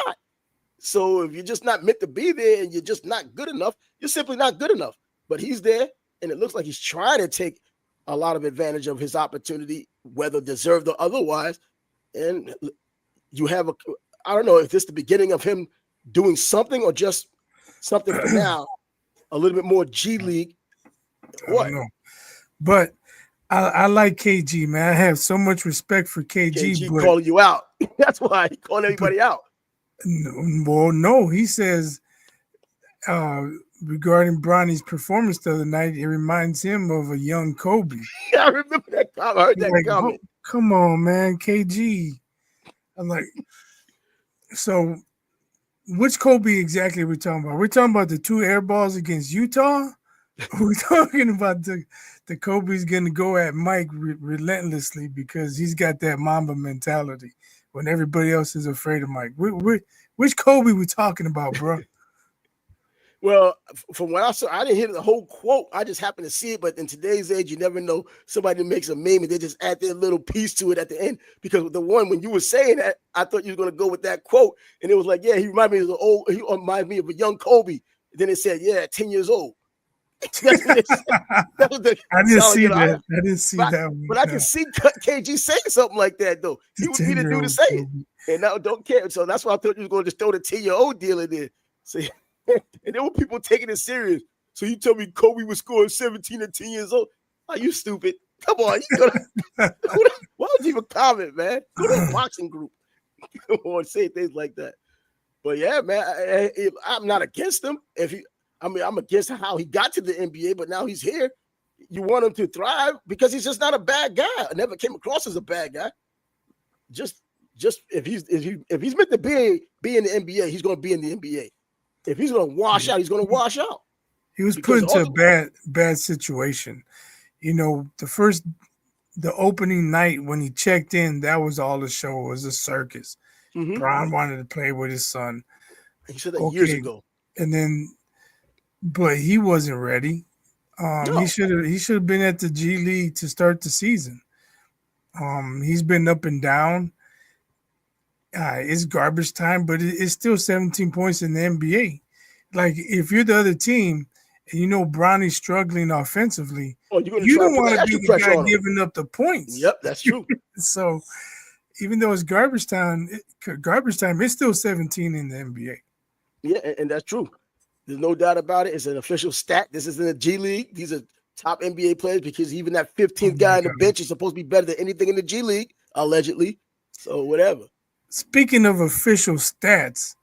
So if you're just not meant to be there and you're just not good enough, you're simply not good enough. But he's there, and it looks like he's trying to take a lot of advantage of his opportunity, whether deserved or otherwise. And you have I don't know if this is the beginning of him doing something or just something for now, a little bit more G League. What? I don't know. But I like KG, man. I have so much respect for KG. KG calling you out. That's why he calling everybody out. No. He says regarding Bronny's performance the other night, it reminds him of a young Kobe. Yeah, I remember that comment. I heard that comment. Oh, come on, man, KG. I'm like, so which Kobe exactly are we talking about? We're talking about the 2 air balls against Utah? We're talking about the Kobe's going to go at Mike relentlessly because he's got that Mamba mentality when everybody else is afraid of Mike. Which Kobe we talking about, bro? Well, from what I saw, I didn't hear the whole quote. I just happened to see it. But in today's age, you never know. Somebody makes a meme and they just add their little piece to it at the end. Because the one when you were saying that, I thought you were going to go with that quote, and it was like, yeah, he reminded me of a young Kobe. And then it said, yeah, 10 years old. That's what I didn't see that. I didn't see that one. But I can see KG saying something like that, though. He would be the dude to say it. And now don't care. So that's why I thought you were going to just throw the 10-year-old deal in there. See. And there were people taking it serious. So you tell me Kobe was scoring 17 at 10 years old? Are you stupid? Come on, you gotta, why would you even comment, man? Go to a boxing group or say things like that. But yeah, man, I'm not against him. I'm against how he got to the NBA, but now he's here. You want him to thrive because he's just not a bad guy. I never came across as a bad guy. Just if he's meant to be in the NBA, he's going to be in the NBA. If he's going to wash out, he's going to wash out. He was put into a bad situation. You know, the opening night when he checked in, that was all the show. It was a circus. Mm-hmm. Bron wanted to play with his son. He said that years ago. And then, but he wasn't ready. No. He should have been at the G League to start the season. He's been up and down. It's garbage time, but it's still 17 points in the NBA. Like, if you're the other team and you know Bronny's struggling offensively, you don't want to be the guy giving up the points. Yep, that's true. So even though it's garbage time, it's still 17 in the NBA. Yeah, and that's true. There's no doubt about it. It's an official stat. This is in the G League. These are top NBA players because even that 15th guy on the bench is supposed to be better than anything in the G League, allegedly. So whatever. Speaking of official stats,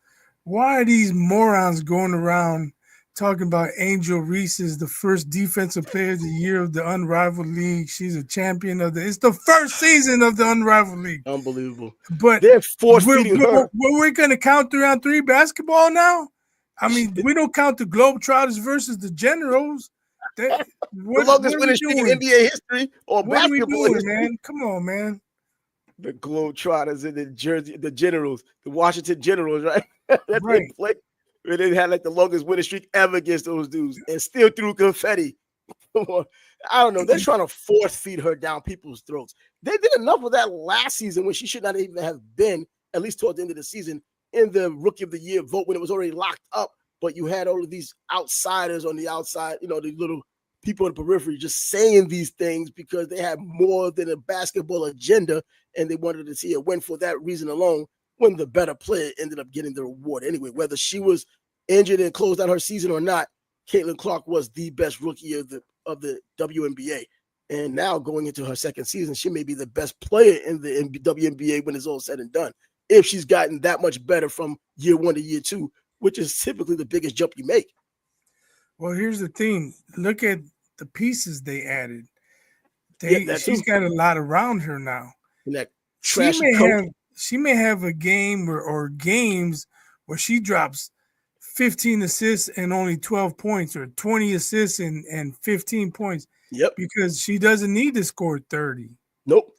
why are these morons going around talking about Angel Reese is the first defensive player of the year of the Unrivaled League? She's a champion it's the first season of the Unrivaled League. Unbelievable. But they're force-feeding her. We're going to count 3-on-3 basketball now? I mean, we don't count the Globetrotters versus the Generals. The longest winning streak in NBA history or basketball history. Man? Come on, man. The Globetrotters and the Generals, the Washington Generals, right? That's right. They had like the longest winning streak ever against those dudes and still threw confetti. I don't know. They're trying to force feed her down people's throats. They did enough of that last season when she should not even have been, at least toward the end of the season, in the Rookie of the Year vote when it was already locked up. But you had all of these outsiders on the outside, the little people in the periphery just saying these things because they had more than a basketball agenda and they wanted to see a win for that reason alone, when the better player ended up getting the reward. Anyway, whether she was injured and closed out her season or not, Caitlin Clark was the best rookie of the WNBA. And now going into her second season, she may be the best player in the WNBA when it's all said and done, if she's gotten that much better from year 1 to year 2, which is typically the biggest jump you make. Well, here's the thing. Look at the pieces they added. She's got a lot around her now. And that she may have a game or games where she drops 15 assists and only 12 points, or 20 assists and 15 points. Yep. Because she doesn't need to score 30. Nope.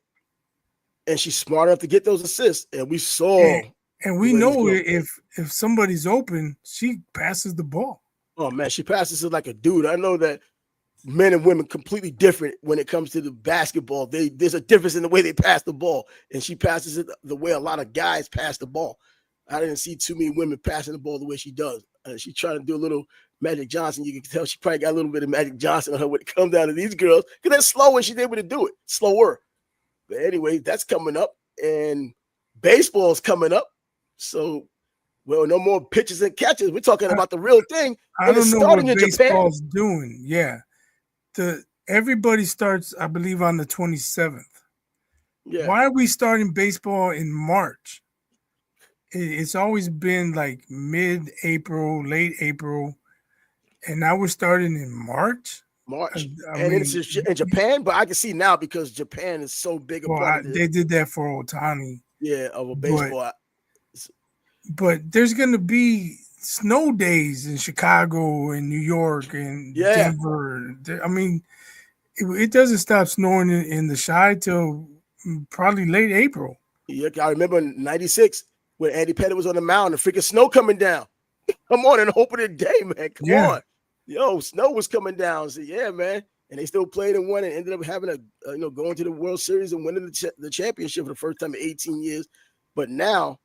And she's smart enough to get those assists. And we saw. And we know if somebody's open, she passes the ball. Oh, man, she passes it like a dude. I know that men and women completely different when it comes to the basketball. There's a difference in the way they pass the ball. And she passes it the way a lot of guys pass the ball. I didn't see too many women passing the ball the way she does. She's trying to do a little Magic Johnson. You can tell she probably got a little bit of Magic Johnson on her when it comes down to these girls, because they're slow when she's able to do it. Slower. But anyway, that's coming up. And baseball's coming up. So, well, no more pitches and catches. We're talking about the real thing. I don't know what baseball's doing. Yeah. Everybody starts, I believe, on the 27th. Yeah. Why are we starting baseball in March? It's always been like mid-April, late April, and now we're starting in March. It's in Japan, but I can see now because Japan is so big. They did that for Ohtani. Yeah, of a baseball. But there's going to be snow days in Chicago and New York and Denver. I mean, it doesn't stop snowing in the Chi till probably late April. Yeah, I remember in '96 when Andy Pettitte was on the mound, the freaking snow coming down. Come on, and hope of the day, man. Come on. Yo, snow was coming down. So, yeah, man. And they still played and won and ended up having going to the World Series and winning the championship for the first time in 18 years. But now,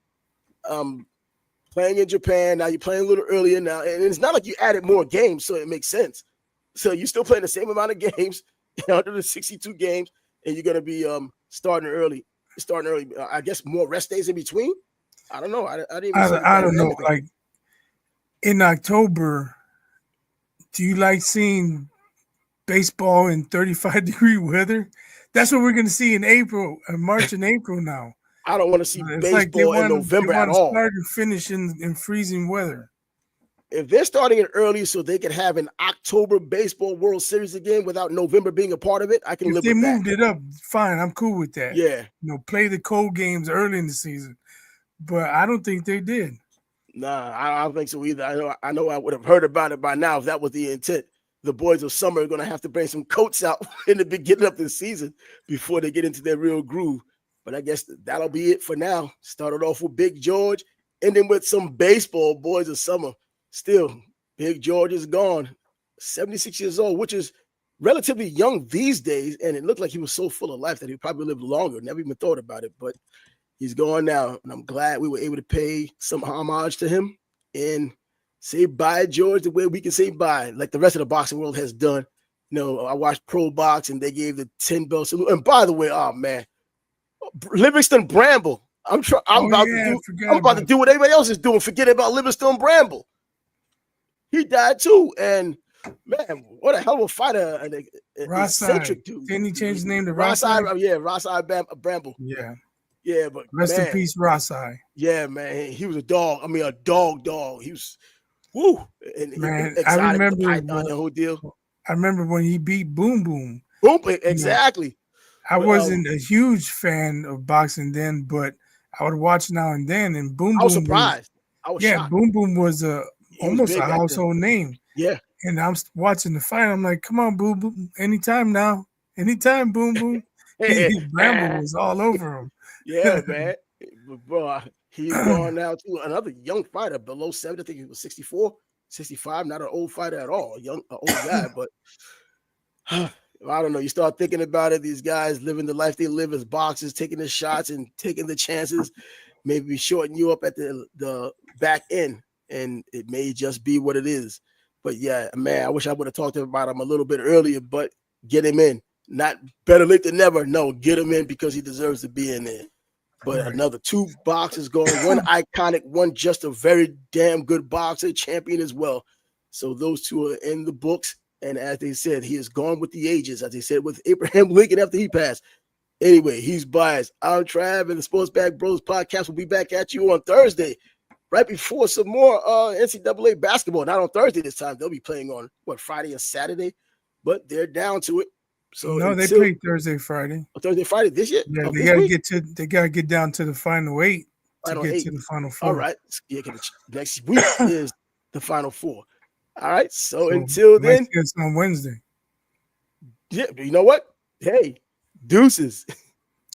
playing in Japan, now you're playing a little earlier now. And it's not like you added more games, so it makes sense. So you're still playing the same amount of games, 162 games, and you're going to be starting early. I guess more rest days in between. I don't know. I don't know. Like, in October, do you like seeing baseball in 35-degree weather? That's what we're going to see in April, March and April now. I don't want to see It's like baseball in they November at want to all. start and finish in freezing weather. If they're starting it early so they can have an October baseball World Series again without November being a part of it, I can If live they with that. moved it up, fine, I'm cool with that. Yeah. Play the cold games early in the season, but I don't think they did. Nah, I don't think so either. I know I would have heard about it by now if that was the intent. The boys of summer are going to have to bring some coats out in the beginning of the season before they get into their real groove. But I guess that'll be it for now. Started off with Big George, ending with some baseball, boys of summer. Still, Big George is gone, 76 years old, which is relatively young these days. And it looked like he was so full of life that he probably lived longer. Never even thought about it, but he's gone now. And I'm glad we were able to pay some homage to him and say bye, George, the way we can say bye, like the rest of the boxing world has done. I watched Pro Box and they gave the 10 bell salute. And by the way, oh man, Livingston Bramble. I'm about to do what everybody else is doing. Forget about Livingston Bramble. He died too, and man, what a hell of a fighter! An eccentric dude. Didn't he change his name to Rossai? Yeah, Rossai Bramble. Yeah, but rest in peace, Rossai. Yeah, man, he was a dog. I mean, a dog. He was, woo. And man, I remember the whole deal. I remember when he beat Boom Boom. Boom, exactly. I wasn't a huge fan of boxing then, but I would watch now and then. And Boom Boom, I was surprised. I was shocked. Boom Boom was almost a household name. Yeah. And I'm watching the fight. I'm like, come on, Boom Boom, anytime now, anytime, Boom Boom. Bramble was all over him. Yeah, man. Bro, he's gone now to another young fighter below 70. I think he was 64, 65. Not an old fighter at all. An old guy, but I don't know. You start thinking about it. These guys living the life they live as boxers, taking the shots and taking the chances, maybe shorten you up at the back end, and it may just be what it is. But yeah, man, I wish I would have talked about him a little bit earlier, but get him in. Not better late than never. No, get him in because he deserves to be in there. But another 2 boxers going, one iconic, one just a very damn good boxer, champion as well. So those 2 are in the books. And as they said, he is gone with the ages, as they said with Abraham Lincoln after he passed. Anyway, he's biased. I'm Trav, and the Sports Bag Bros podcast will be back at you on Thursday, right before some more NCAA basketball. Not on Thursday this time. They'll be playing on, Friday and Saturday? But they're down to it. So no, they play Thursday, Friday. Thursday, Friday this year? Yeah, they gotta get down to the final 8 to get to the final 4. All right. Yeah, next week is the final 4. All right. So until then, it's on Wednesday. Yeah, you know what? Hey, deuces.